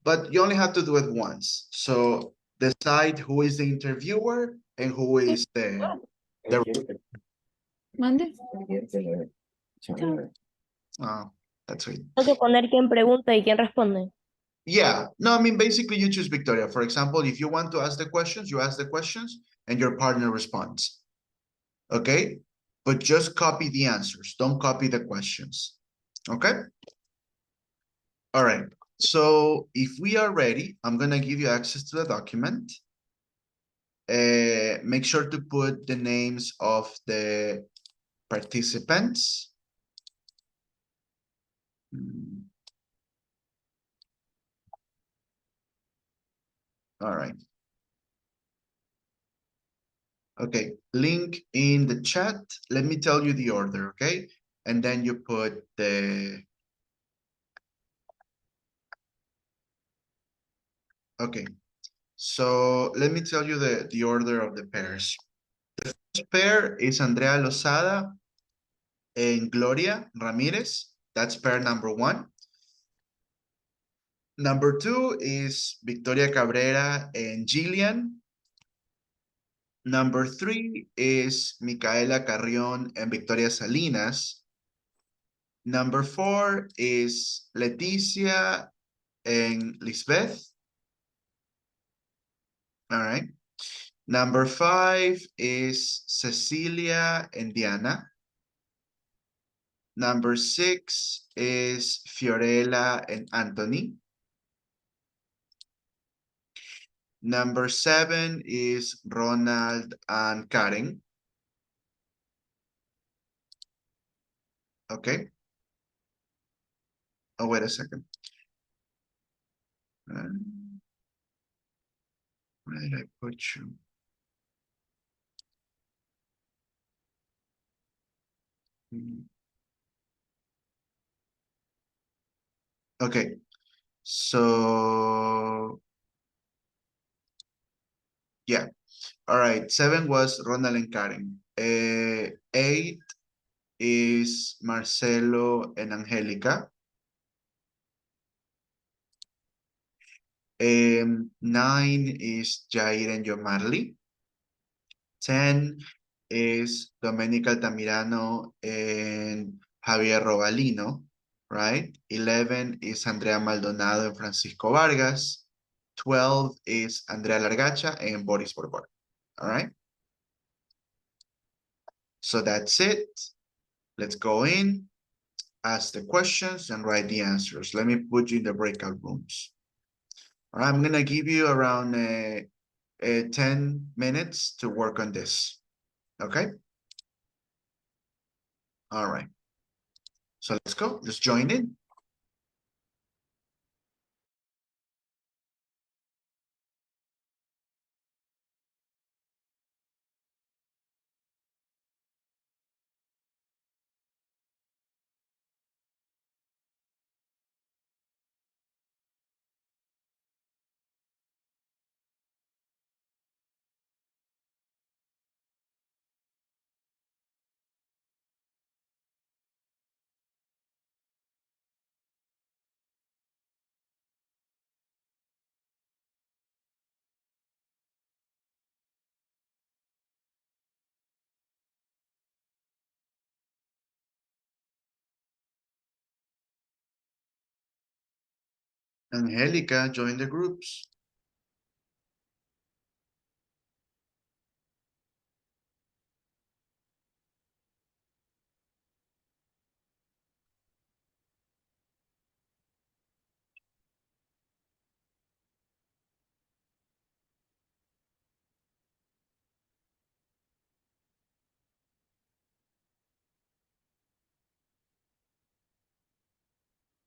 But you only have to do it once. So decide who is the interviewer and who is the Mande. Oh, that's sweet. Tengo que poner quién pregunta y quién responde. Yeah, no, I mean, basically you choose Victoria. For example, if you want to ask the questions, you ask the questions and your partner responds. Okay? But just copy the answers. Don't copy the questions. Okay? All right. So if we are ready, I'm going to give you access to the document. make sure to put the names of the participants. All right. Okay, link in the chat. Let me tell you the order, okay? And then you put the... Okay, so let me tell you the order of the pairs. The first pair is Andrea Lozada and Gloria Ramirez. That's pair number 1. Number 2 is Victoria Cabrera and Jillian. Number 3 is Micaela Carrión and Victoria Salinas. Number 4 is Leticia and Lisbeth. All right. Number 5 is Cecilia and Diana. Number 6 is Fiorella and Anthony. Number 7 is Ronald and Karen. Okay. Oh, wait a second. Where did I put you? Okay. So, yeah. All right. 7 was Ronald and Karen. 8 is Marcelo and Angelica. 9 is Jair and Yomarly. 10 is Domenica Altamirano and Javier Robalino, right? 11 is Andrea Maldonado and Francisco Vargas. 12 is Andrea Largacha and Boris Borbor, all right? So that's it. Let's go in, ask the questions, and write the answers. Let me put you in the breakout rooms. All right, I'm gonna give you around 10 minutes to work on this, okay? All right, so let's go, let's join in. Angelica, join the groups.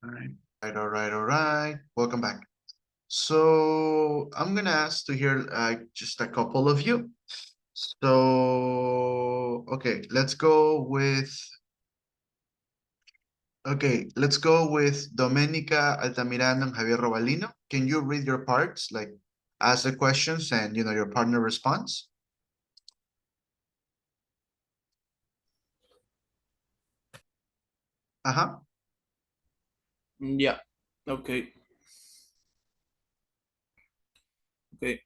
All right. Welcome back. So I'm gonna ask to hear just a couple of you. So, okay, let's go with Domenica Altamirano and Javier Robalino. Can you read your parts, like ask the questions and, you know, your partner responds? Uh-huh. Yeah. Okay. Okay.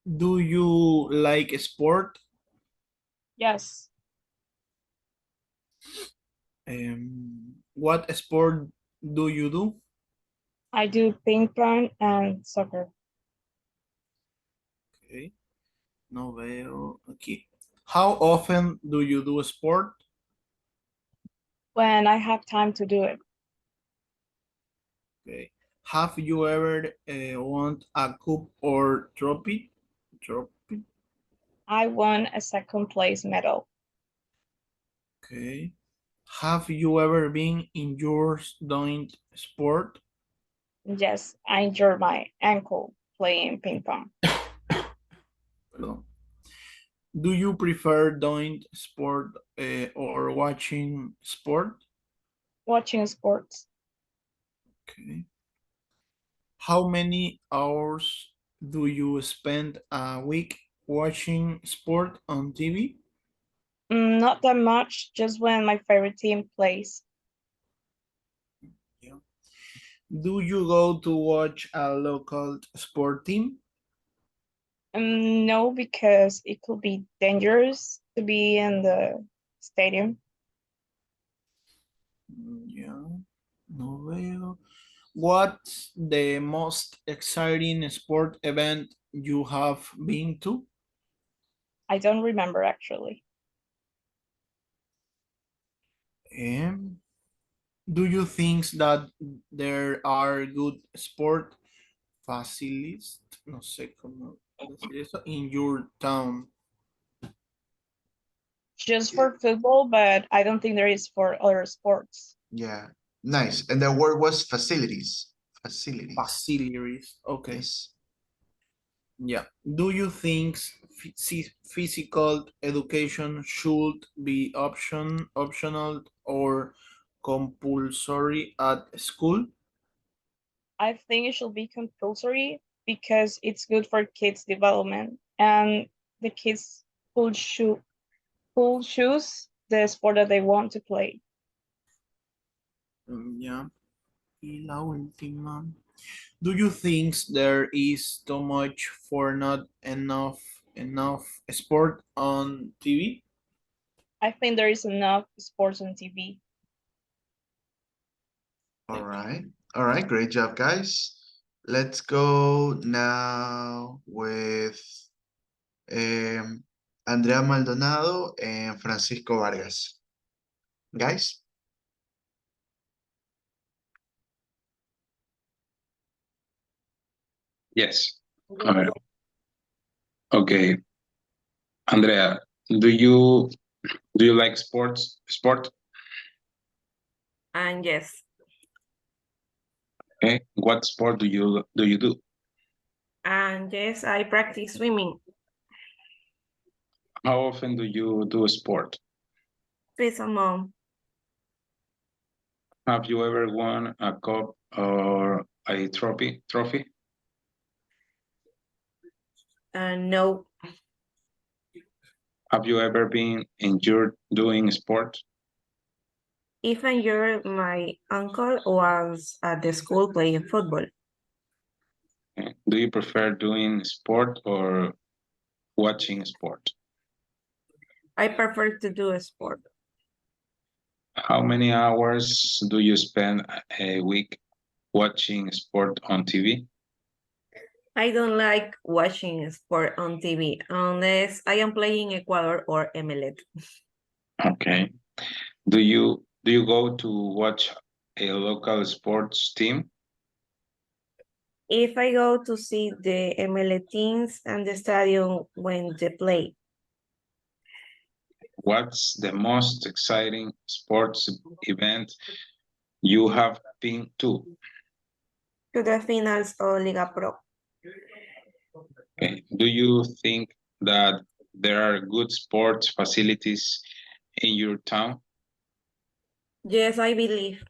Do you like sport? Yes. What sport do you do? I do ping pong and soccer. Okay. No veo aquí. How often do you do sport? When I have time to do it. Okay. Have you ever won a cup or trophy? I won a second place medal. Okay. Have you ever been injured doing sport? Yes, I injured my ankle playing ping pong. Perdón. Do you prefer doing sport or watching sport? Watching sports. Okay. How many hours do you spend a week watching sport on TV? Not that much, just when my favorite team plays. Do you go to watch a local sport team? No, because it could be dangerous to be in the stadium. Yeah, no veo. What's the most exciting sport event you have been to? I don't remember actually. Do you think that there are good sport facilities, no sé cómo decir eso, in your town? Just for football, but I don't think there is for other sports. Yeah, nice. And the word was facilities. Facilities. Facilities, okay. Yes. Yeah. Do you think physical education should be optional or compulsory at school? I think it should be compulsory because it's good for kids' development and the kids could choose the sport that they want to play. Yeah. Y la última. Do you think there is too much for not enough sport on TV? I think there is enough sports on TV. All right. All right. Great job, guys. Let's go now with Andrea Maldonado and Francisco Vargas. Guys. Yes. All right. Okay. Andrea, do you like sport? And yes. Okay. What sport do you do? And yes, I practice swimming. How often do you do sport? Twice a month. Have you ever won a cup or a trophy? No. Have you ever been injured doing sport? If my uncle was at the school playing football. Okay. Do you prefer doing sport or watching sport? I prefer to do a sport. How many hours do you spend a week watching sport on TV? I don't like watching sport on TV unless I am playing Ecuador or MLS. Okay. Do you go to watch a local sports team? If I go to see the MLS teams and the stadium when they play. What's the most exciting sports event you have been to? To the finals of Liga Pro. Okay. Do you think that there are good sports facilities in your town? Yes, I believe.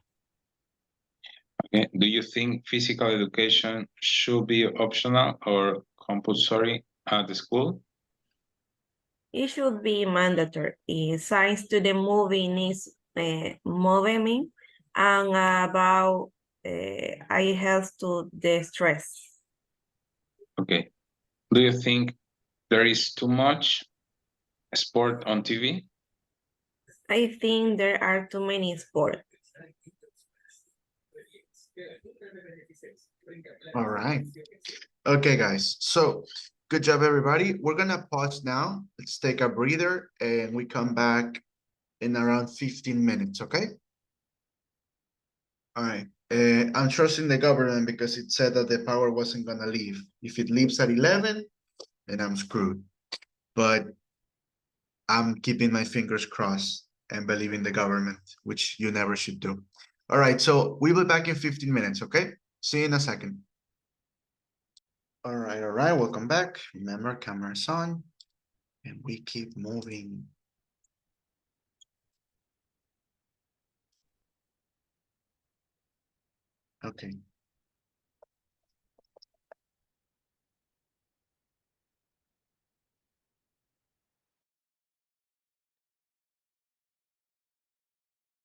Okay. Do you think physical education should be optional or compulsory at the school? It should be mandatory. Science to the movie needs movement and about eye health to the stress. Okay. Do you think there is too much sport on TV? I think there are too many sports. All right. Okay, guys. So good job, everybody. We're going to pause now. Let's take a breather and we come back in around 15 minutes, okay? All right. I'm trusting the government because it said that the power wasn't gonna leave. If it leaves at 11, then I'm screwed. But I'm keeping my fingers crossed and believing the government, which you never should do. All right, so we'll be back in 15 minutes, okay? See you in a second. All right, welcome back. Remember, camera's on, and we keep moving. Okay.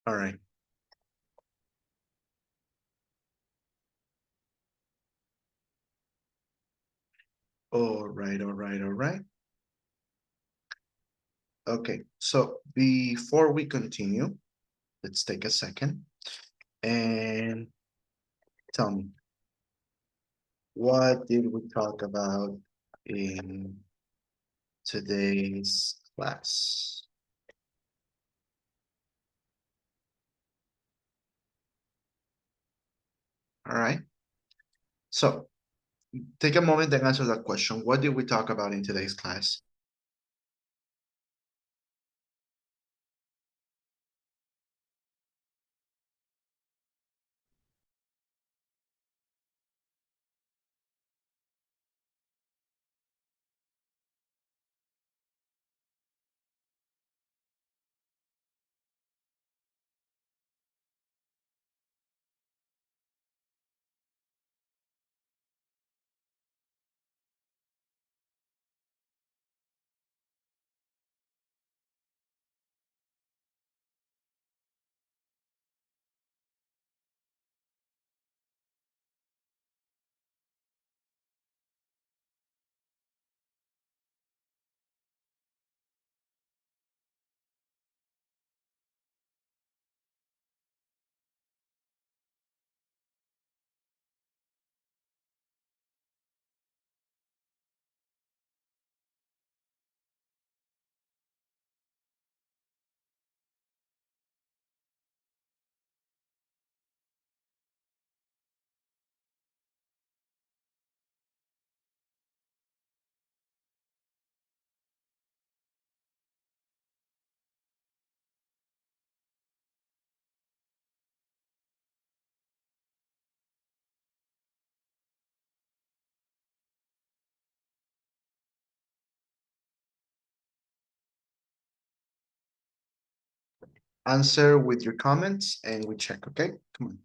All right. All right. Okay, so before we continue, let's take a second and tell me, what did we talk about in today's class? All right. So take a moment and answer that question. What did we talk about in today's class? Answer with your comments and we check, okay? Come on.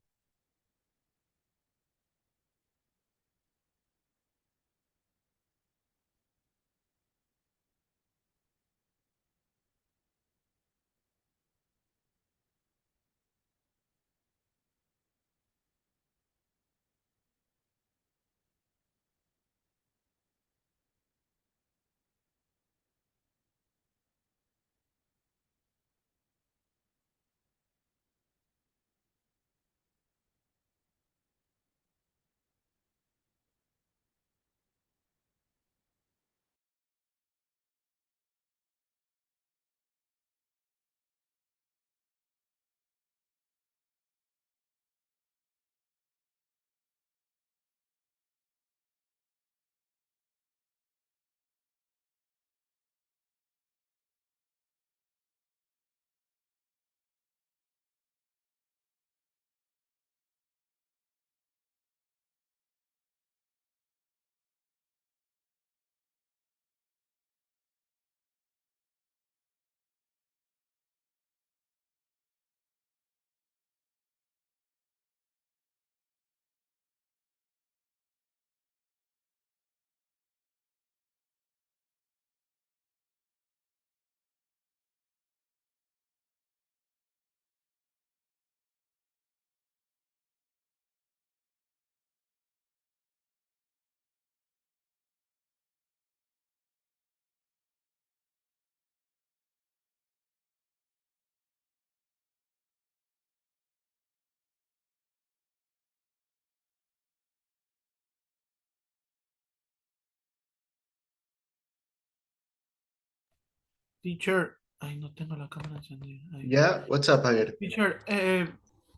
Teacher, ay, no tengo la cámara encendida. Ahí. Yeah, what's up, Javier? Teacher,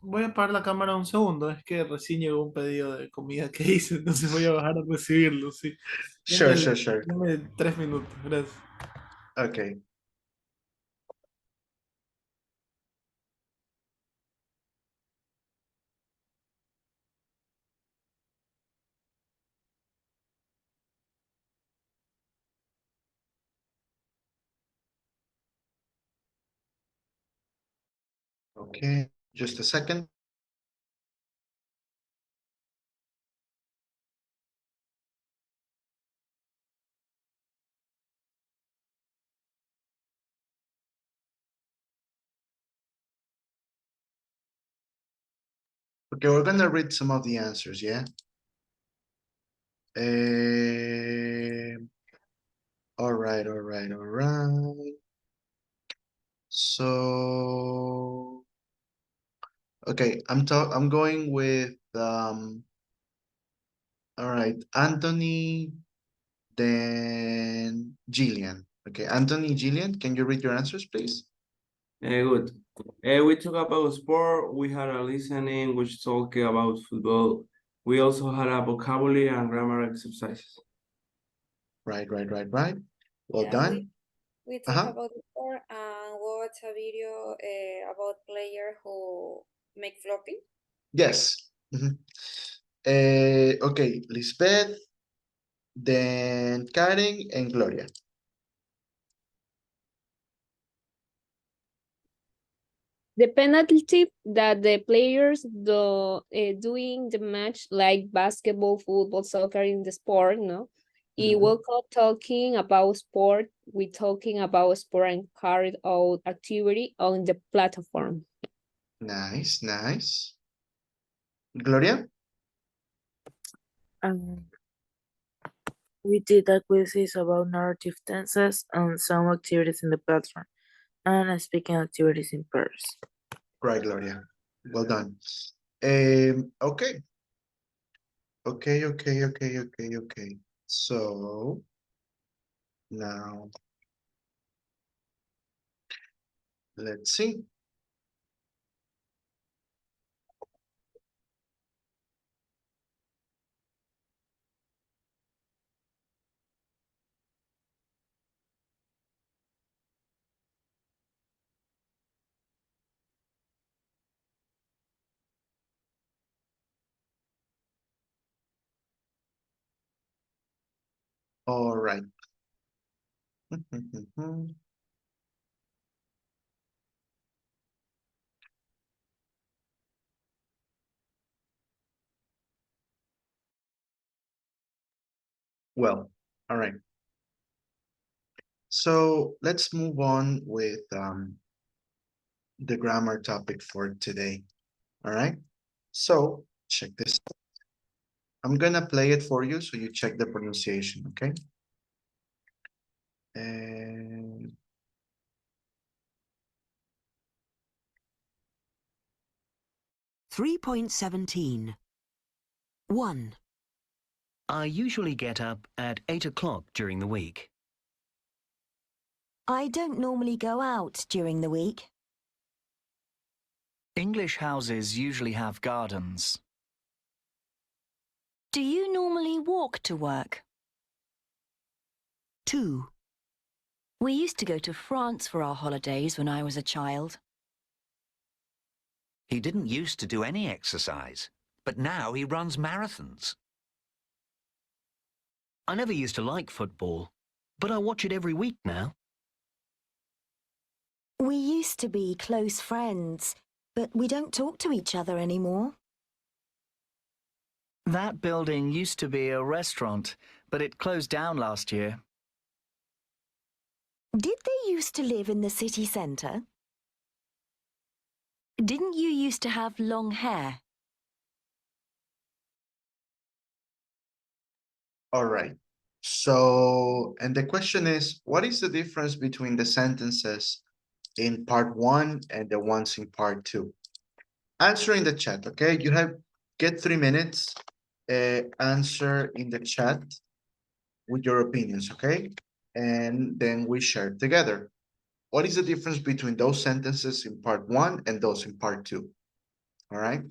Voy a apagar la cámara un segundo, es que recién llegó un pedido de comida que hice, entonces voy a bajar a recibirlo, sí. Sure, sure, sure. Dame 3 minutos, gracias. Okay. Okay, just a second. Okay, we're gonna read some of the answers, yeah? All right, all right, all right. So, okay, I'm going with all right, Anthony, then Jillian. Okay, Anthony, Jillian, can you read your answers, please? Good. We talk about sport. We had a listening, which talk about football. We also had a vocabulary and grammar exercises. Right, right, right, right. Well Yeah, done. we talk about the sport and watch a video about player who make flopping. Yes. Mhm. Okay, Lisbeth, then Karen and Gloria. The penalty that the players doing the match, like basketball, football, soccer in the sport, no? We woke up talking about sport, we talking about sport and carried out activity on the platform. Nice, nice. Gloria? We did a quizzes about narrative tenses and some activities in the platform and speaking activities in pairs. Right, Gloria. Well done. Okay. Okay. So now let's see. All right. Well, all right. So let's move on with the grammar topic for today. All right. So check this out. I'm gonna play it for you so you check the pronunciation, okay? And 3.17. 1. I usually get up at 8 o'clock during the week. I don't normally go out during the week. English houses usually have gardens. Do you normally walk to work? 2. We used to go to France for our holidays when I was a child. He didn't used to do any exercise, but now he runs marathons. I never used to like football, but I watch it every week now. We used to be close friends, but we don't talk to each other anymore. That building used to be a restaurant, but it closed down last year. Did they used to live in the city centre? Didn't you used to have long hair? all right. So, and the question is, what is the difference between the sentences in part 1 and the ones in part 2? Answer in the chat, okay? You get 3 minutes, answer in the chat with your opinions, okay? And then we share together. What is the difference between those sentences in part 1 and those in part 2? All right.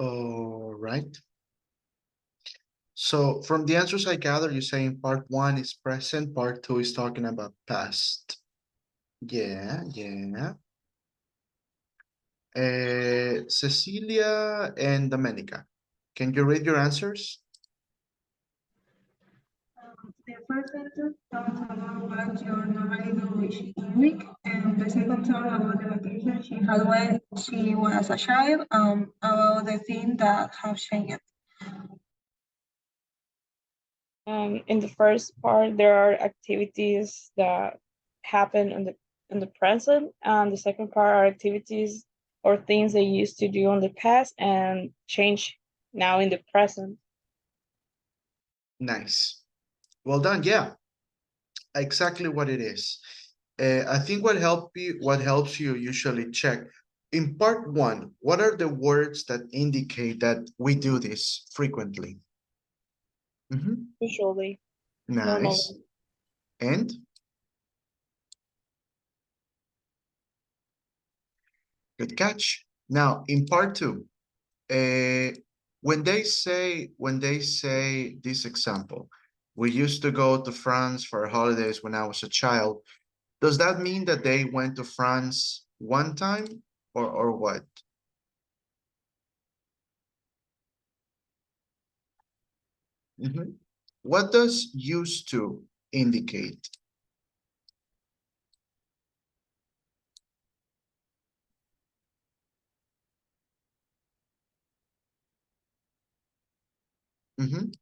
All right. So from the answers I gather, you're saying part one is present, part two is talking about past. Yeah, yeah. Cecilia and Domenica, can you read your answers? The first sentence talks about what you normally do each week, and the second talk about the vacation she had when she was a child, about the things that have changed. In the first part, there are activities that happen in the present, and the second part are activities or things they used to do in the past and change now in the present. Nice. Well done. Yeah, exactly what it is. I think what helps you usually check in part one, what are the words that indicate that we do this frequently? Usually. Nice. Normally. And good catch. Now in part two, when they say this example, we used to go to France for holidays when I was a child. Does that mean that they went to France one time or what? What does used to indicate? Mhm.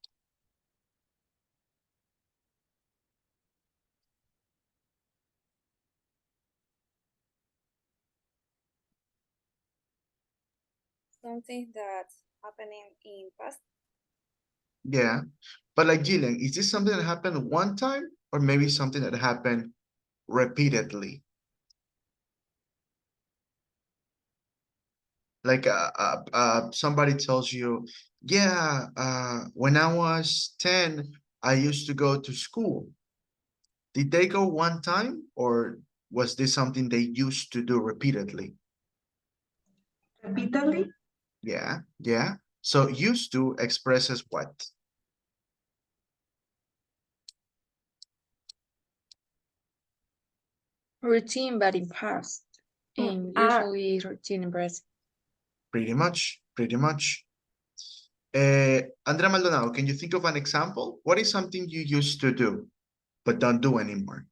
Something that's happening in past. Yeah, but like Gillian, is this something that happened one time or maybe something that happened repeatedly? Like somebody tells you, yeah, when I was 10, I used to go to school. Did they go one time or was this something they used to do repeatedly? Repeatedly? Yeah, yeah. So used to expresses what? Routine, but in past. And usually routine in present. Pretty much, pretty much. Andrea Maldonado, can you think of an example? What is something you used to do, but don't do anymore?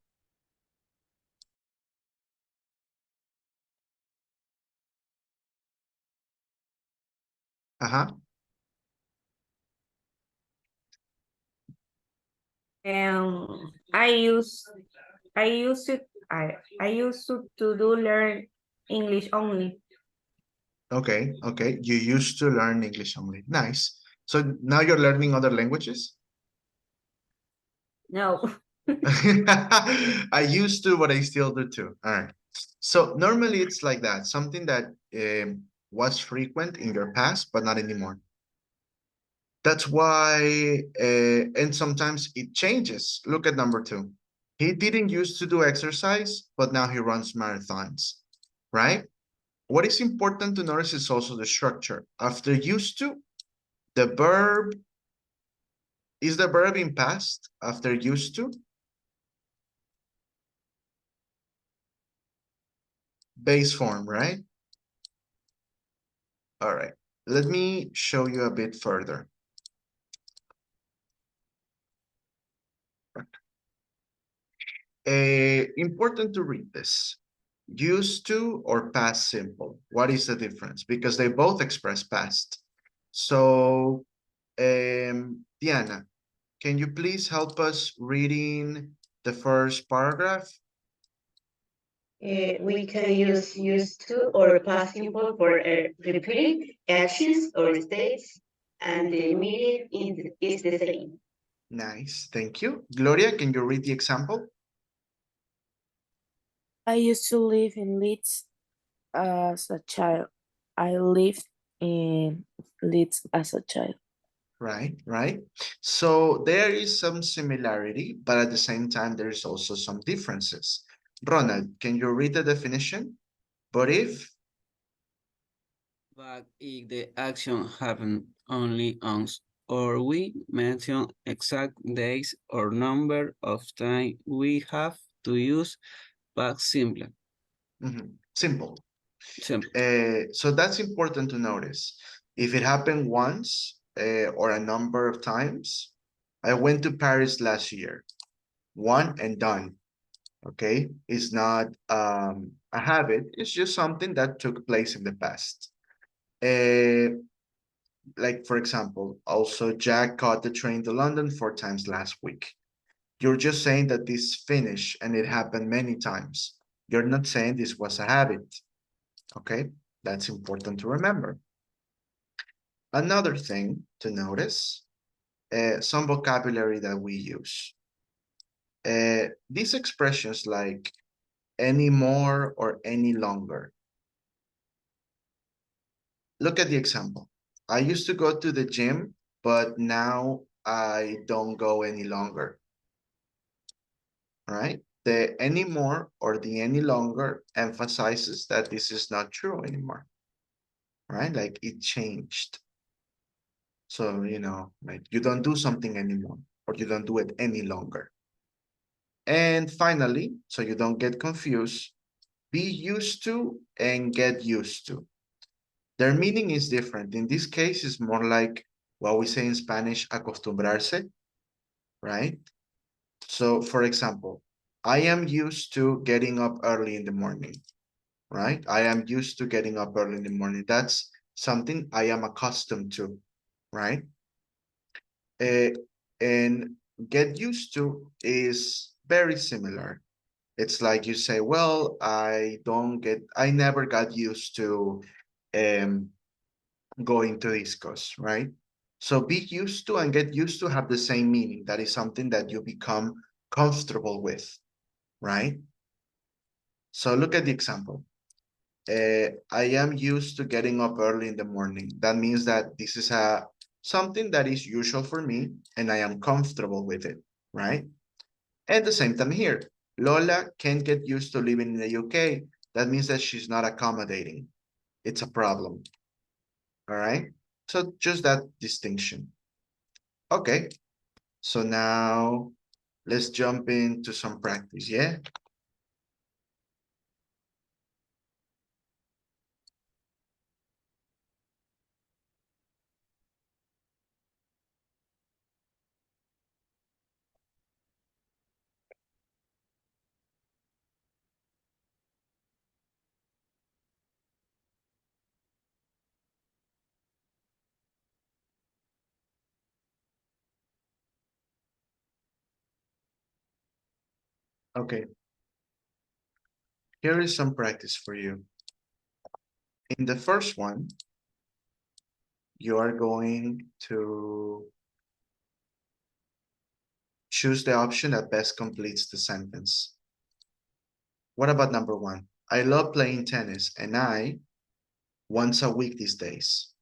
Uh-huh. I used to do learn English only. Okay, okay. You used to learn English only. Nice. So now you're learning other languages? No. I used to, but I still do too. All right. So normally it's like that, something that was frequent in your past, but not anymore. That's why, and sometimes it changes. Look at number 2. He didn't used to do exercise, but now he runs marathons, right? What is important to notice is also the structure. After used to, the verb, is the verb in past after used to? Base form, right? All right, let me show you a bit further. Important to read this. Used to or past simple? What is the difference? Because they both express past. So, Diana, can you please help us reading the first paragraph? We can use used to or past simple for repeating actions or states, and the meaning is the same. Nice, thank you. Gloria, can you read the example? I used to live in Leeds as a child. I lived in Leeds as a child. Right, right. So there is some similarity, but at the same time, there is also some differences. Ronald, can you read the definition? But if But if the action happened only once, or we mention exact days or number of time, we have to use past simple. Simple. Simple. So that's important to notice. If it happened once or a number of times, I went to Paris last year. One and done. Okay, it's not a habit. It's just something that took place in the past. Like for example, also Jack caught the train to London 4 times last week. You're just saying that this finished and it happened many times. You're not saying this was a habit. Okay, that's important to remember. Another thing to notice, some vocabulary that we use. These expressions like any more or any longer. Look at the example. I used to go to the gym, but now I don't go any longer. Right? The any more or the any longer emphasizes that this is not true anymore. Right? Like it changed. So, you know, like you don't do something anymore or you don't do it any longer. And finally, so you don't get confused, be used to and get used to. Their meaning is different. In this case, it's more like what we say in Spanish, acostumbrarse. right? So for example, I am used to getting up early in the morning, right? I am used to getting up early in the morning. That's something I am accustomed to, right? And get used to is very similar. It's like you say, well, I never got used to going to discos, right? So be used to and get used to have the same meaning. That is something that you become comfortable with, right? So look at the example. I am used to getting up early in the morning. That means that this is something that is usual for me and I am comfortable with it, right? And the same time here, Lola can't get used to living in the UK. That means that she's not accommodating. It's a problem. All right. So just that distinction. Okay. So now let's jump into some practice. Yeah. Okay. Here is some practice for you. In the first one, you are going to choose the option that best completes the sentence. What about number one? I love playing tennis and I once a week these days.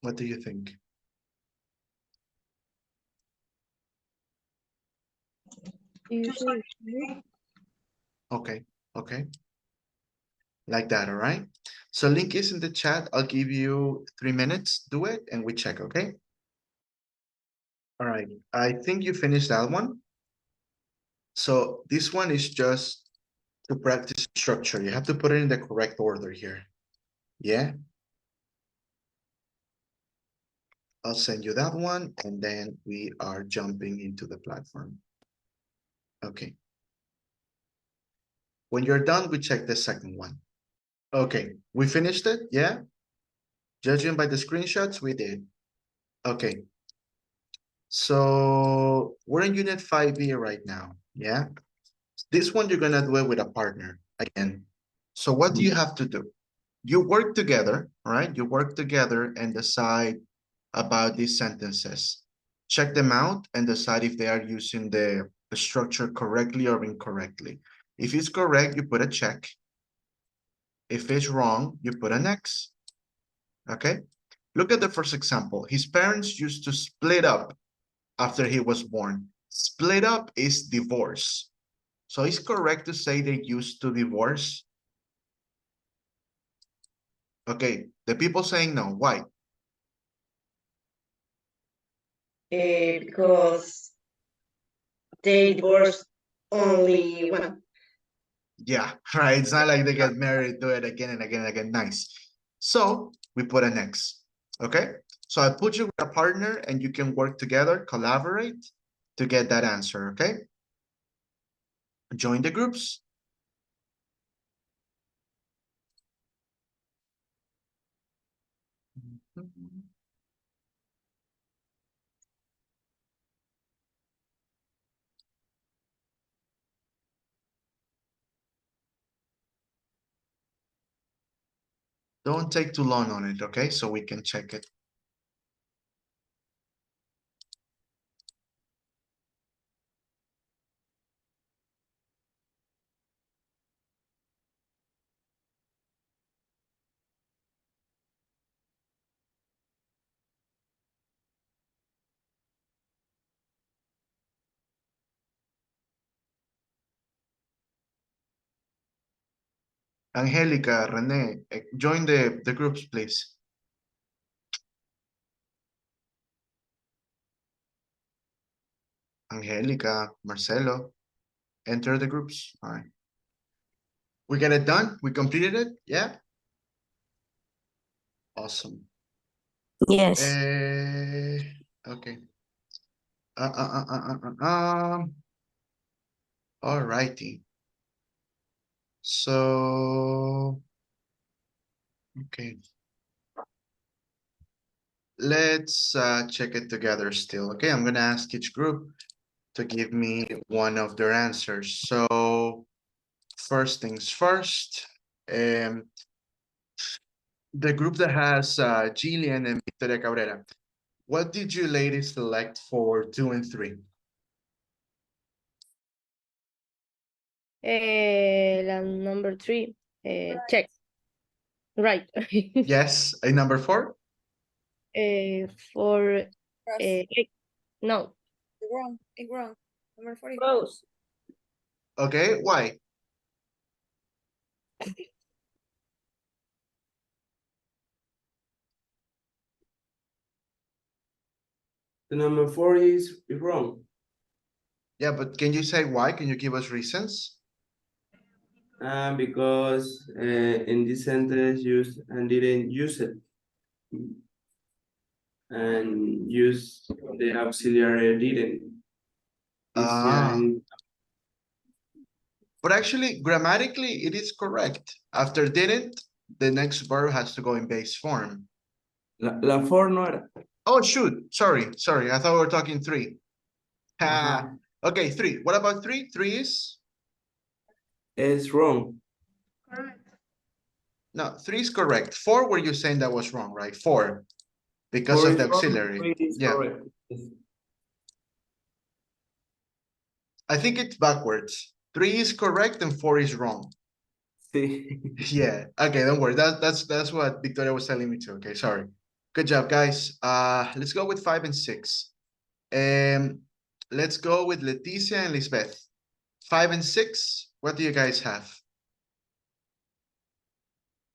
What do you think? Okay, okay. Like that, all right? So link is in the chat. I'll give you 3 minutes. Do it and we check, okay? All right. I think you finished that one. So this one is just to practice structure. You have to put it in the correct order here. Yeah? I'll send you that one and then we are jumping into the platform. Okay. When you're done, we check the second one. Okay, we finished it, yeah? Judging by the screenshots, we did. Okay. So we're in unit 5B right now, yeah? This one, you're gonna do it with a partner again. So what do you have to do? You work together, all right? You work together and decide about these sentences. Check them out and decide if they are using the structure correctly or incorrectly. If it's correct, you put a check. If it's wrong, you put an X. Okay? Look at the first example. His parents used to split up after he was born. Split up is divorce. So it's correct to say they used to divorce. Okay, the people saying no. Why? Because they divorced only one. Yeah, right. It's not like they get married, do it again and again and again. Nice. So we put an X. Okay. So I put you with a partner and you can work together, collaborate to get that answer. Okay. Join the groups. Don't take too long on it, okay? So we can check it. Angelica, Rene, join the groups, please. Angelica, Marcelo, enter the groups. All right. We get it done. We completed it. Yeah. Awesome. Yes. Okay. All righty. So, okay. Let's check it together still. Okay, I'm gonna ask each group to give me one of their answers. So, first things first, the group that has Jillian and Victoria Cabrera, what did you ladies select for 2 and 3? La number 3. Check. Right. Yes, a number 4? For Cross. no. Wrong. It's wrong. Number 40. Close. Okay, why? The number 4 is wrong. Yeah, but can you say why? Can you give us reasons? Because in this sentence used and didn't use it. And use the auxiliary didn't. But actually, grammatically, it is correct. After didn't, the next verb has to go in base form. La 4 no era. Oh, shoot. Sorry. I thought we were talking 3. Okay, 3. What about 3? 3 is? It's wrong. No, 3 is correct. 4 were you saying that was wrong, right? 4. Because of the auxiliary. Yeah. Correct. I think it's backwards. 3 is correct and 4 is wrong. Yeah. Okay, don't worry. That's what Victoria was telling me too. Okay, sorry. Good job, guys. Let's go with 5 and 6. Let's go with Leticia and Lisbeth. 5 and 6. What do you guys have?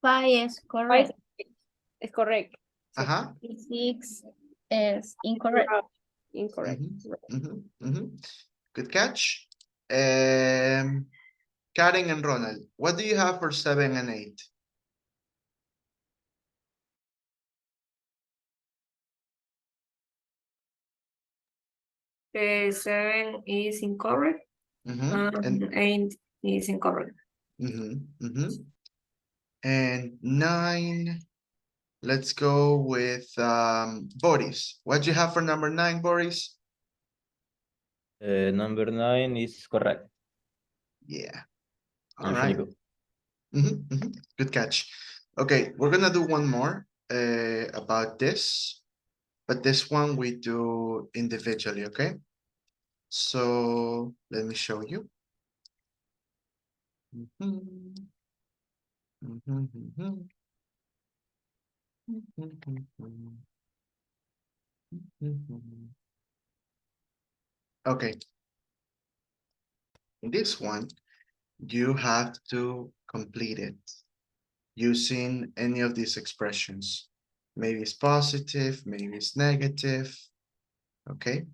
5 is correct. 5 is correct. 6 is incorrect. Incorrect. Good catch. Karen and Ronald, what do you have for 7 and 8? Seven is incorrect. And 8 is incorrect. And 9, let's go with Boris. What do you have for number 9, Boris? Number 9 is correct. Yeah. All right. Good catch. Okay, we're gonna do one more about this, but this one we do individually, okay? So let me show you. Okay. In this one, you have to complete it using any of these expressions. Maybe it's positive, maybe it's negative, okay?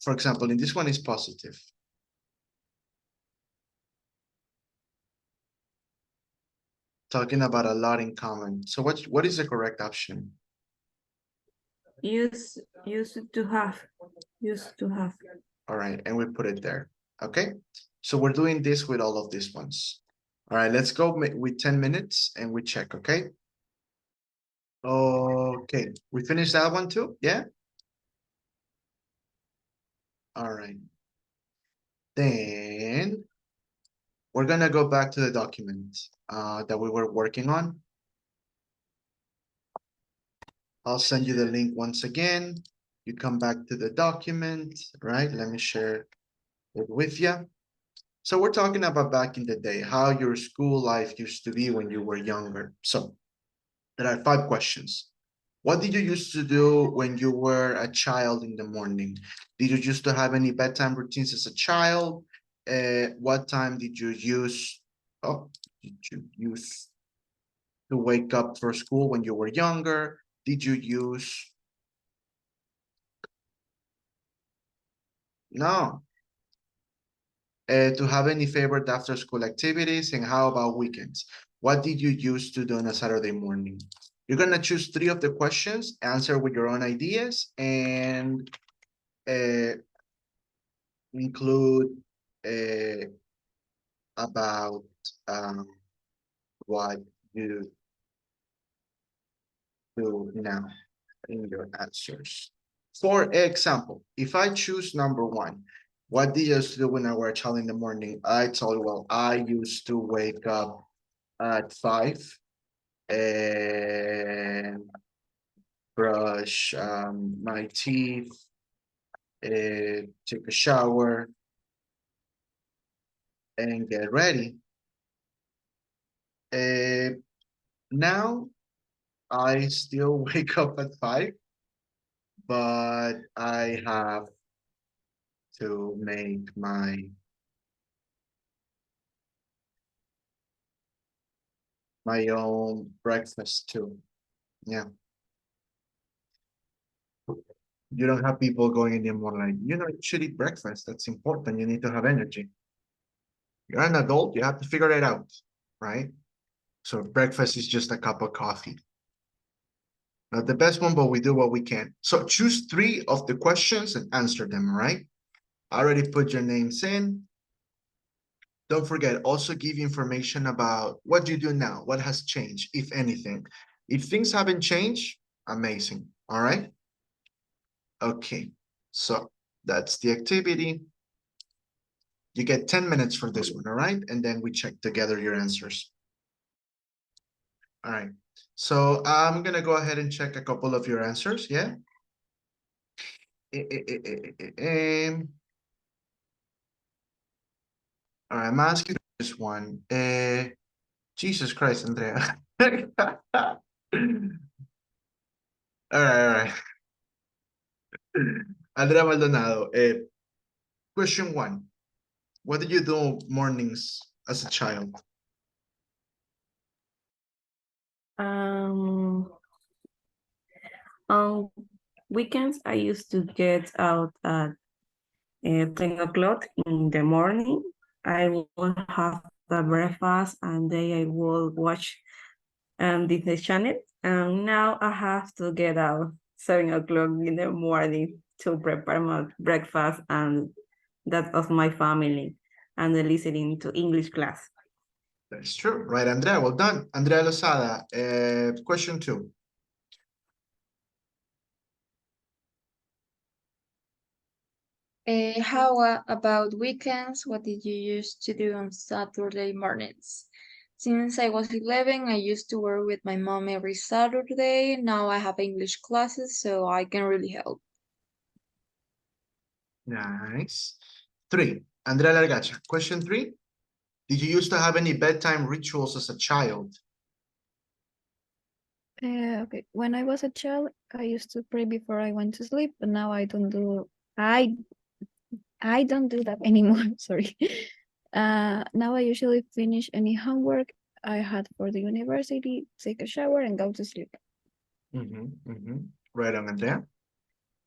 For example, in this one is positive. Talking about a lot in common. So what is the correct option? Used to have. All right, and we put it there, okay? So we're doing this with all of these ones. All right, let's go with 10 minutes and we check, okay? Okay, we finished that one too, yeah? All right. Then we're gonna go back to the document that we were working on. I'll send you the link once again. You come back to the document, right? Let me share it with you. So we're talking about back in the day, how your school life used to be when you were younger. So there are 5 questions. What did you used to do when you were a child in the morning? Did you used to have any bedtime routines as a child? What time did you use to wake up for school when you were younger? Did you use? No. To have any favorite after school activities, and how about weekends? What did you used to do on a Saturday morning? You're gonna choose 3 of the questions, answer with your own ideas, and include about what you do now in your answers. For example, if I choose number 1, what did you used to do when I were a child in the morning? I told you, well, I used to wake up at 5 and brush my teeth, take a shower, and get ready. Now I still wake up at 5, but I have to make my own breakfast too. Yeah. You don't have people going in the morning like, you should eat breakfast. That's important. You need to have energy. You're an adult, you have to figure it out, right? So breakfast is just a cup of coffee. Not the best one, but we do what we can. So choose 3 of the questions and answer them, all right? I already put your names in. Don't forget, also give information about what you do now, what has changed, if anything. If things haven't changed, amazing, all right? Okay, so that's the activity. You get 10 minutes for this one, all right? And then we check together your answers. All right, so I'm gonna go ahead and check a couple of your answers, yeah? All right, I'm asking this one. Jesus Christ, Andrea. All right. Andrea Maldonado, question 1. What did you do mornings as a child? On weekends, I used to get out at 10 o'clock in the morning. I will have the breakfast and then I will watch Disney Channel. And now I have to get out 7 o'clock in the morning to prepare my breakfast and that of my family and listening to English class. That's true, right, Andrea? Well done. Andrea Lozada, question 2. How about weekends? What did you used to do on Saturday mornings? Since I was 11, I used to work with my mom every Saturday. Now I have English classes, so I can really help. Nice. 3, Andrea Largacha, question 3. Did you used to have any bedtime rituals as a child? Okay, when I was a child, I used to pray before I went to sleep, but now I don't do that anymore. Sorry. Now I usually finish any homework I had for the university, take a shower, and go to sleep. Right on, Andrea.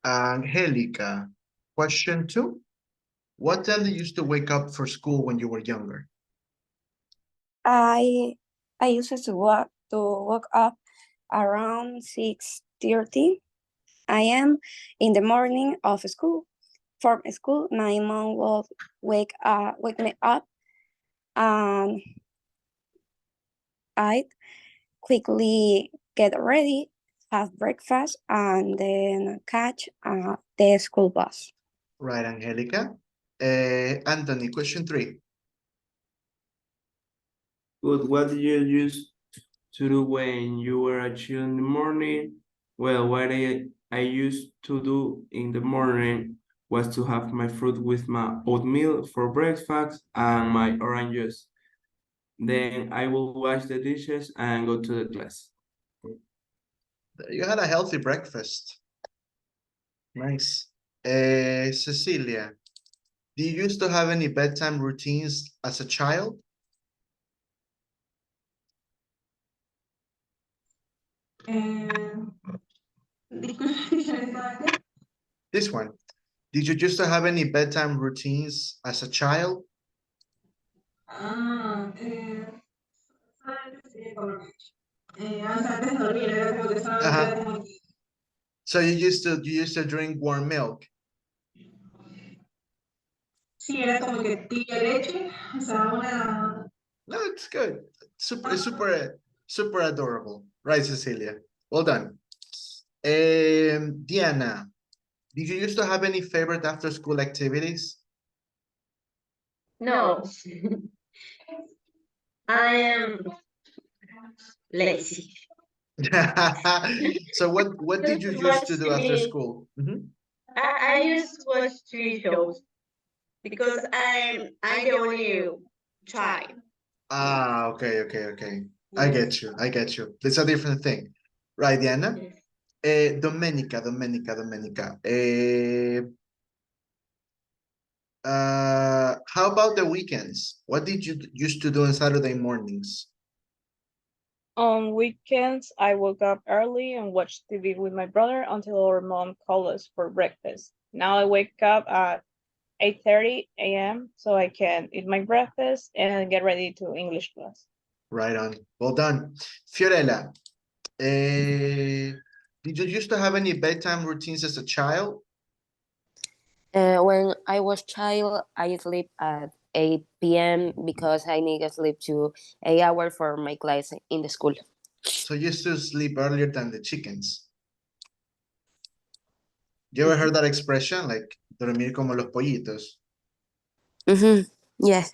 Angelica, question 2. What time did you used to wake up for school when you were younger? I used to wake up around 6:30 a.m. in the morning of school. From school, my mom would wake me up, and I'd quickly get ready, have breakfast, and then catch the school bus. Right, Angelica. Anthony, question 3. But what did you used to do when you were a child in the morning? Well, what I used to do in the morning was to have my fruit with my oatmeal for breakfast and my orange juice. Then I will wash the dishes and go to the class. You had a healthy breakfast. Nice. Cecilia, do you used to have any bedtime routines as a child? This one. Did you used to have any bedtime routines as a child? Ah, o sea, antes de dormir era como que solamente era como que So you used to drink warm milk. sí, era como que tía leche, o sea, una No, it's good. Super adorable. Right, Cecilia? Well done. Diana, did you used to have any favorite after school activities? No, I am lazy. So what did you used to do after school? Mhm. I used to watch TV shows because I'm the only child. Ah, okay. I get you. It's a different thing. Right, Diana? Domenica. How about the weekends? What did you used to do on Saturday mornings? On weekends, I woke up early and watched TV with my brother until our mom called us for breakfast. Now I wake up at 8:30 a.m. so I can eat my breakfast and get ready to English class. Right on. Well done. Fiorella, did you used to have any bedtime routines as a child? When I was child, I sleep at 8 p.m. because I need to sleep to 8 hours for my class in the school. So you used to sleep earlier than the chickens. You ever heard that expression, like dormir como los pollitos? Yes.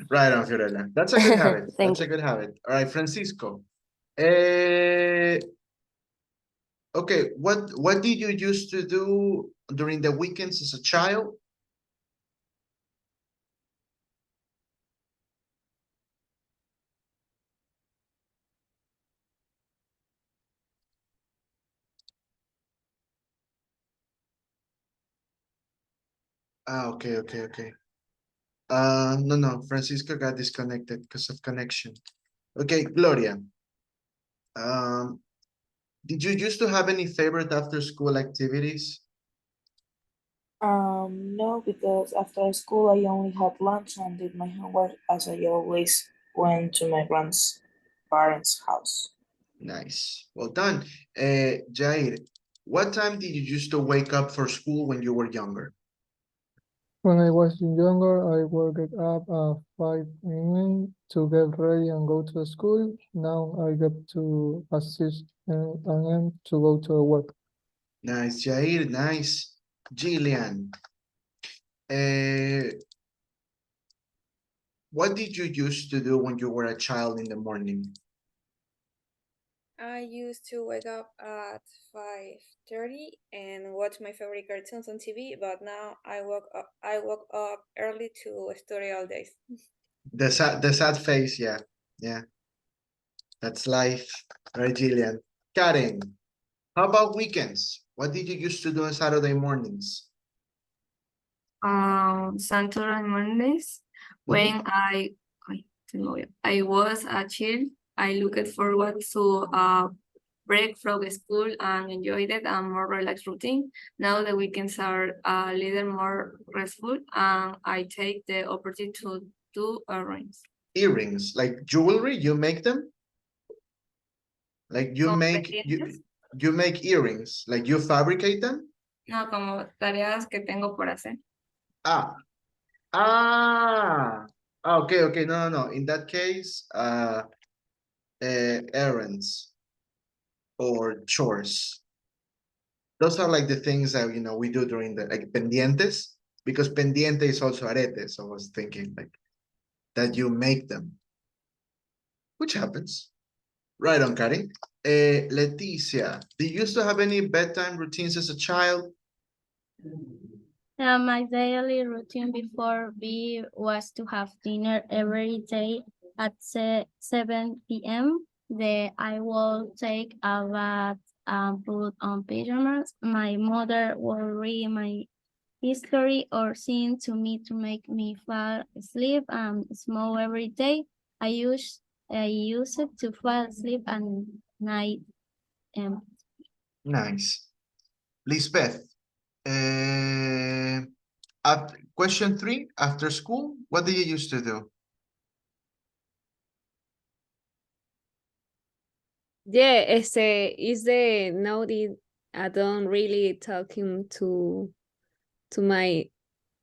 Right on, Fiorella. That's a good habit. Thank That's a good habit. All right, Francisco. Okay, what did you used to do during the weekends as a child? Ah, okay. No, Francisco got disconnected because of connection. Okay, Gloria. Did you used to have any favorite after school activities? No, because after school I only had lunch and did my homework as I always went to my grandparents' house. Nice. Well done. Jair, what time did you used to wake up for school when you were younger? When I was younger, I woke up at 5 a.m. to get ready and go to school. Now I get to at 6 a.m. to go to work. Nice, Jair. Nice. Jillian. What did you used to do when you were a child in the morning? I used to wake up at 5:30 and watch my favorite cartoons on TV, but now I woke up early to study all day. The sad face, yeah. That's life, right, Jillian? Karen, how about weekends? What did you used to do on Saturday mornings? Saturday Mondays, when I was a child, I looked forward to break from the school and enjoyed it and more relaxed routine. Now the weekends are a little more restful and I take the opportunity to do errands. Earrings, like jewelry, you make them? Like you make earrings, like you fabricate them? No, como tareas que tengo por hacer. Okay. No. In that case, errands or chores. Those are like the things that we do during the like pendientes, because pendiente is also arete. So I was thinking like that you make them, which happens. Right on, Kari. Leticia, do you used to have any bedtime routines as a child? My daily routine before bed was to have dinner every day at 7 p.m. Then I will take a bath and put on pajamas. My mother will read my history or sing to me to make me fall asleep and smile every day. I use it to fall asleep at night. Nice. Lisbeth, question 3, after school, what do you used to do? Yeah, is the noted I don't really talking to my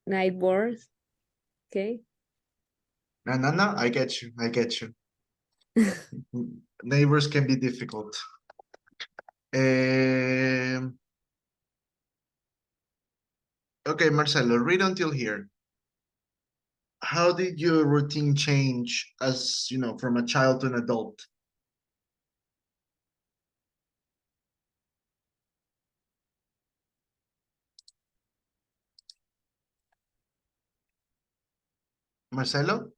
neighbors. Okay. No, I get you. I get you. Neighbors can be difficult. Okay, Marcelo, read until here. How did your routine change as, from a child to an adult? Marcelo?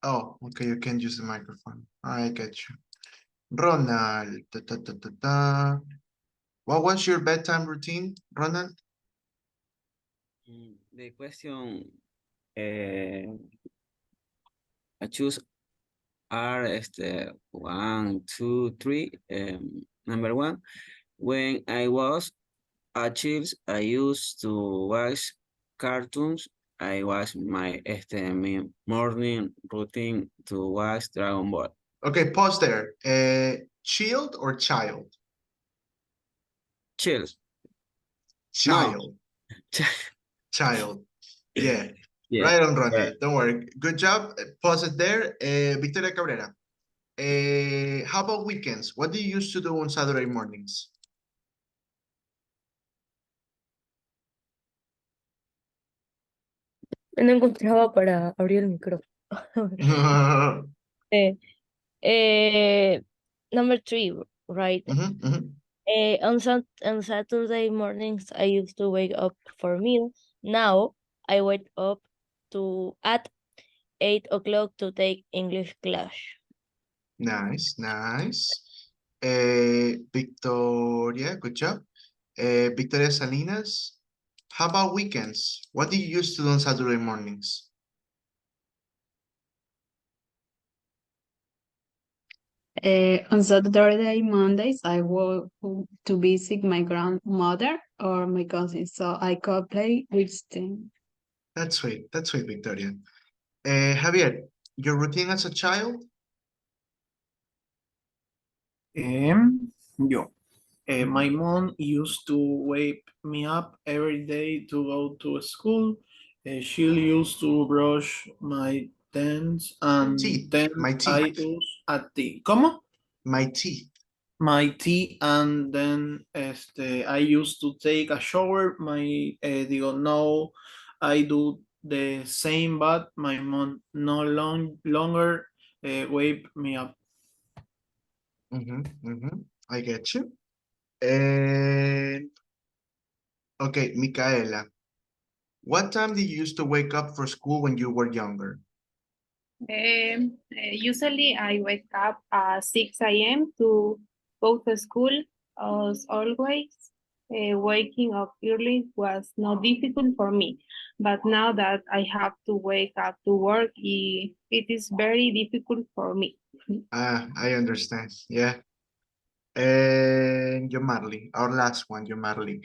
Oh, okay, you can use the microphone. I get you. Ronald, What was your bedtime routine, Ronald? The question I choose are 1, 2, 3. Number 1, when I was a child, I used to watch cartoons. I was my mi morning routine to watch Dragon Ball. Okay, pause there. Child or child? Chill. Child. Child. Yeah. Yeah. Right on, Ronald. Don't worry. Good job. Pause it there. Victoria Cabrera. How about weekends? What do you used to do on Saturday mornings? No encontraba para abrir el micrófono. Number 3, right? On Saturday mornings, I used to wake up for meal. Now I wake up at 8 o'clock to take English class. Nice, nice. Victoria, good job. Victoria Salinas, how about weekends? What do you used to do on Saturday mornings? On Saturday, Mondays, I go to visit my grandmother or my cousins, so I could play with them. That's sweet, Victoria. Javier, your routine as a child? Yo. My mom used to wake me up every day to go to school. She used to brush my teeth and then I use a tea. ¿Cómo? My teeth. My tea and then I used to take a shower. Now I do the same, but my mom no longer wake me up. I get you. And okay, Micaela, what time did you used to wake up for school when you were younger? Usually I wake up at 6 a.m. to go to school. As always, waking up early was not difficult for me. But now that I have to wake up to work, it is very difficult for me. I understand. Yeah. And Yomarli, our last one, Yomarli.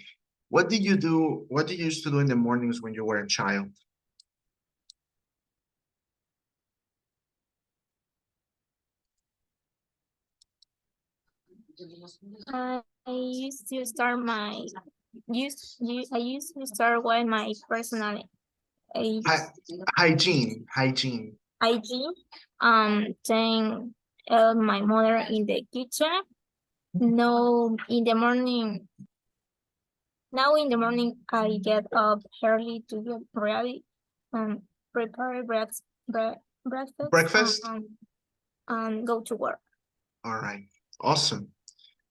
What did you do? What did you used to do in the mornings when you were a child? I used to start I used to start with my personal Hygiene. hygiene. Then my mother in the kitchen. No, in the morning. Now in the morning I get up early to get ready and prepare breakfast. And go to work. All right. Awesome.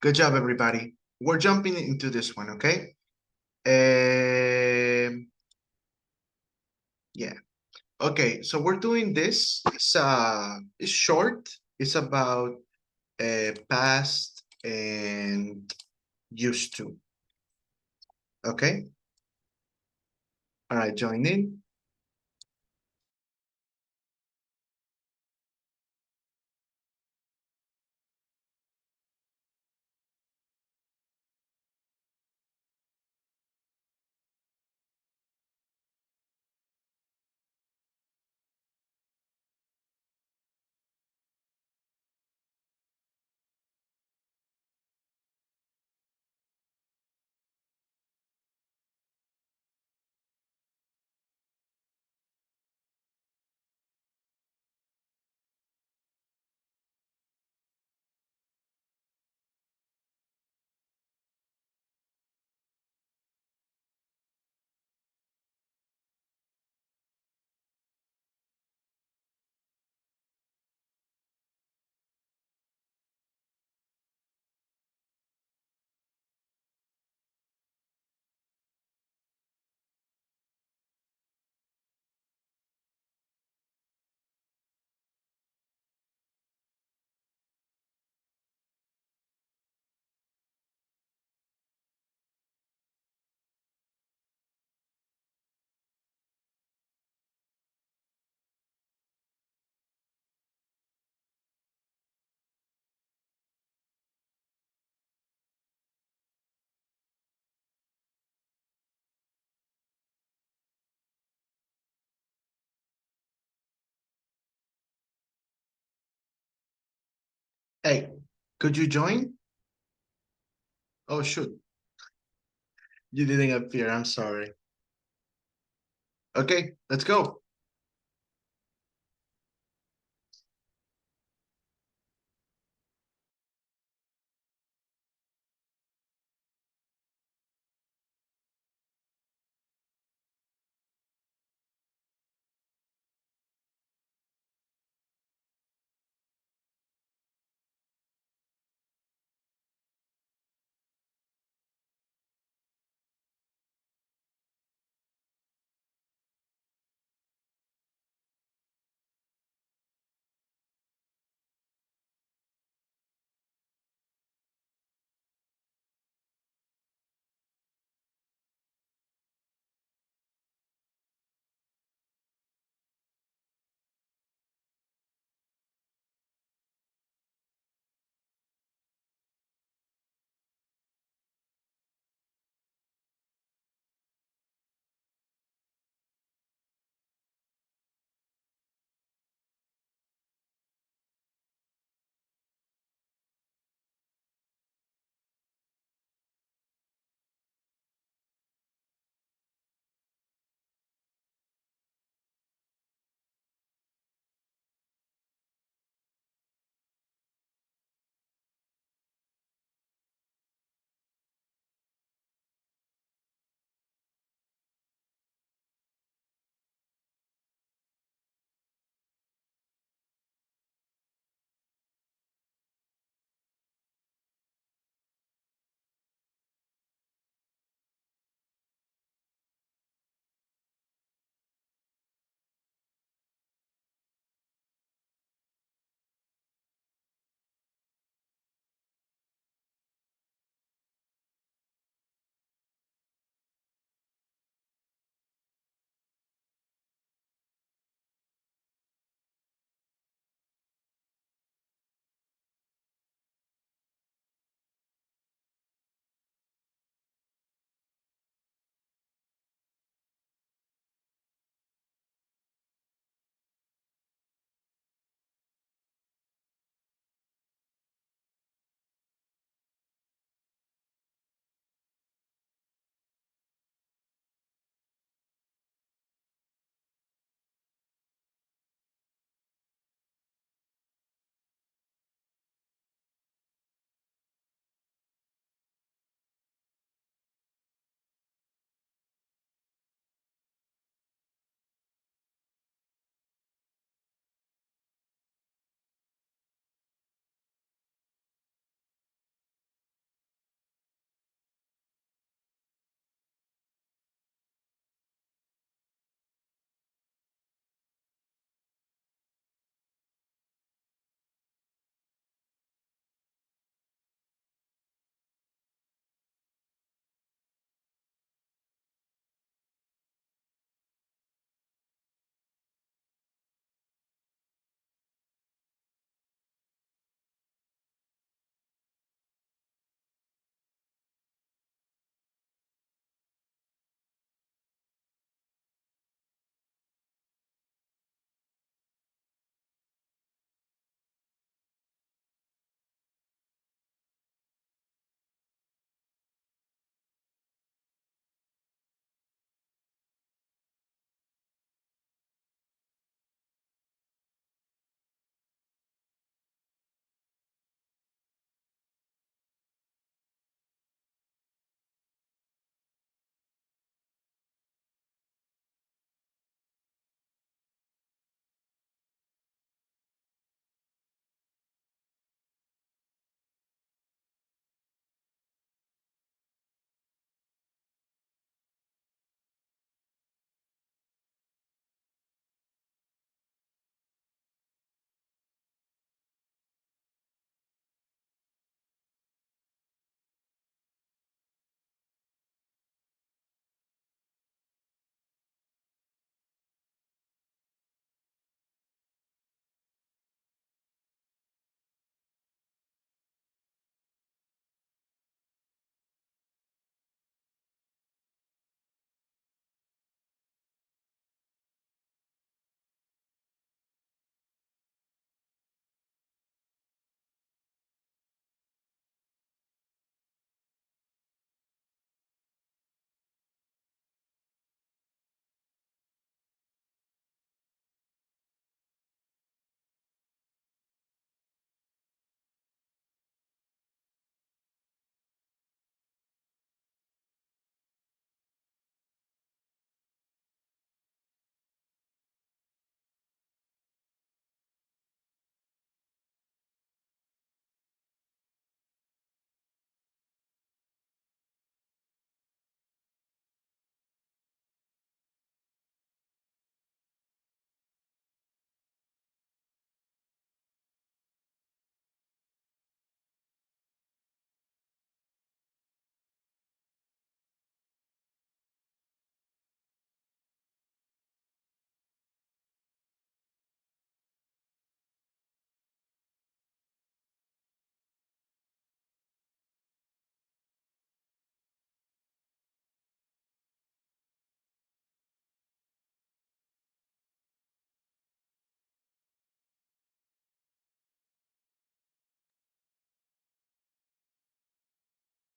Good job, everybody. We're jumping into this one, okay? Yeah. Okay, so we're doing this. It's short. It's about past and used to. Okay? All right, join in. Hey, could you join? Oh, shoot. You didn't appear. I'm sorry. Okay, let's go.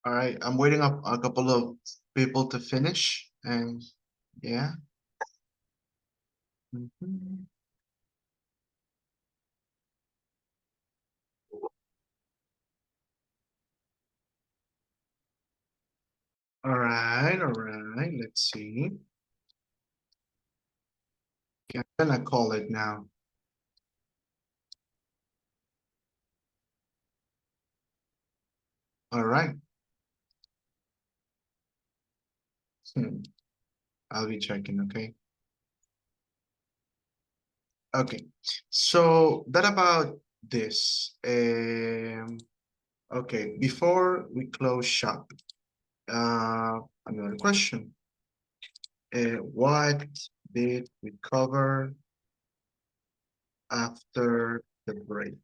All right, I'm waiting up a couple of people to finish, and yeah. Mhm. All right, let's see. Okay, I'm gonna call it now. All right. I'll be checking, okay? Okay, so that about this. Okay, before we close shop, another question. What did we cover after the break?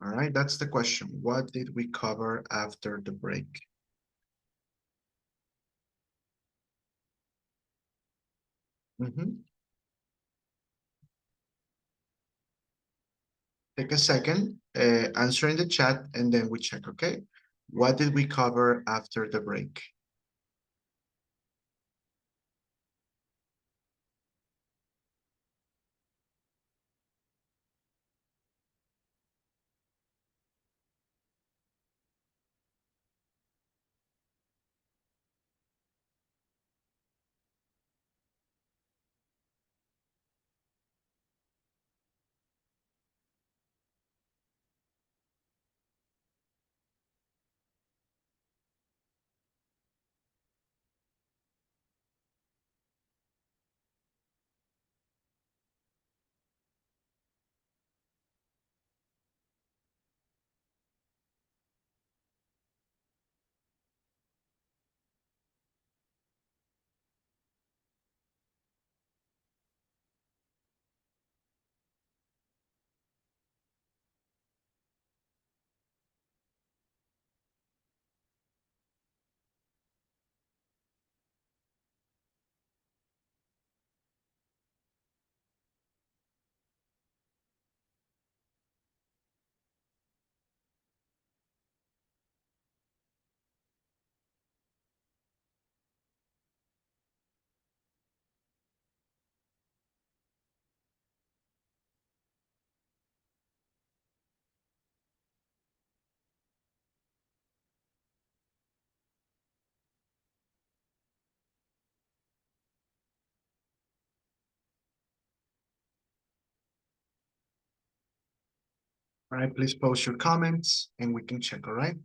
All right, that's the question. What did we cover after the break? Take a second, answer in the chat, and then we check, okay? What did we cover after the break? All right, please post your comments and we can check, all right?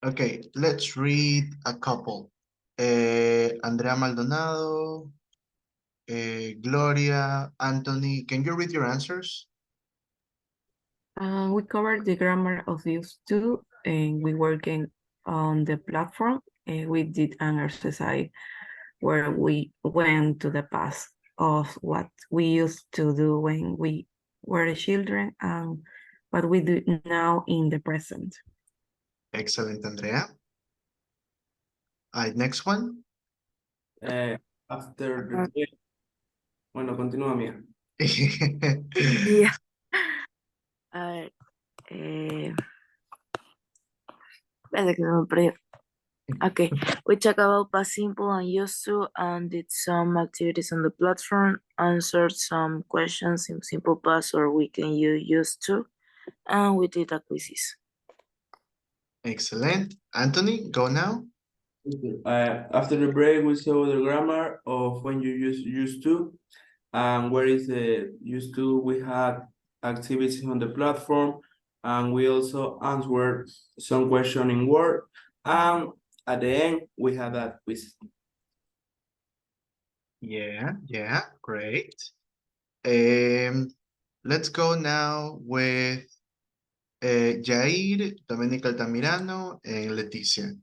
Okay, let's read a couple. Andrea Maldonado, Gloria, Anthony, can you read your answers? We covered the grammar of used to, and we working on the platform, and we did an exercise where we went to the past of what we used to do when we were children and what we do now in the present. Excellent, Andrea. All right, next one. After the break. Bueno, continúa, mía. Yeah. Espérate que me perdí. Okay, we talk about past simple and used to, and did some activities on the platform, answered some questions in simple past or we can use used to, and we did a quizzes. Excellent. Anthony, go now. After the break, we saw the grammar of when you used to, and where is the used to. We had activities on the platform, and we also answered some question in Word, and at the end, we had that quiz. Yeah, great. Let's go now with Jair, Dominica Altamirano, and Leticia.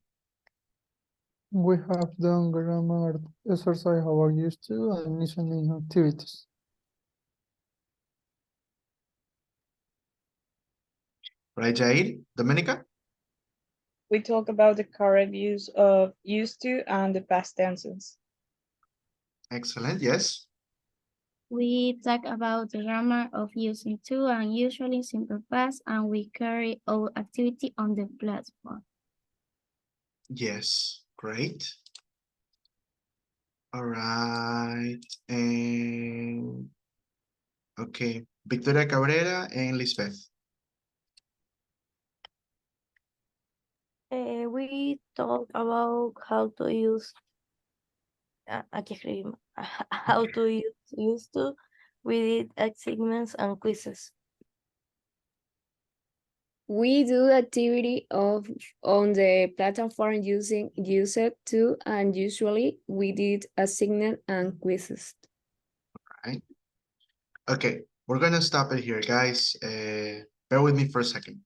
We have done grammar exercise how I used to and listening activities. Right, Jair? Dominica? We talk about the correct use of used to and the past tenses. Excellent, yes. We talk about the grammar of using to and usually simple past, and we carry out activity on the platform. Yes, great. All right, and okay, Victoria Cabrera and Lisbeth. We talk about how to use aquí escribimos how to use to. We did assignments and quizzes. We do activity on the platform using use it to, and usually we did assignment and quizzes. Right. Okay, we're gonna stop it here, guys. Bear with me for a second.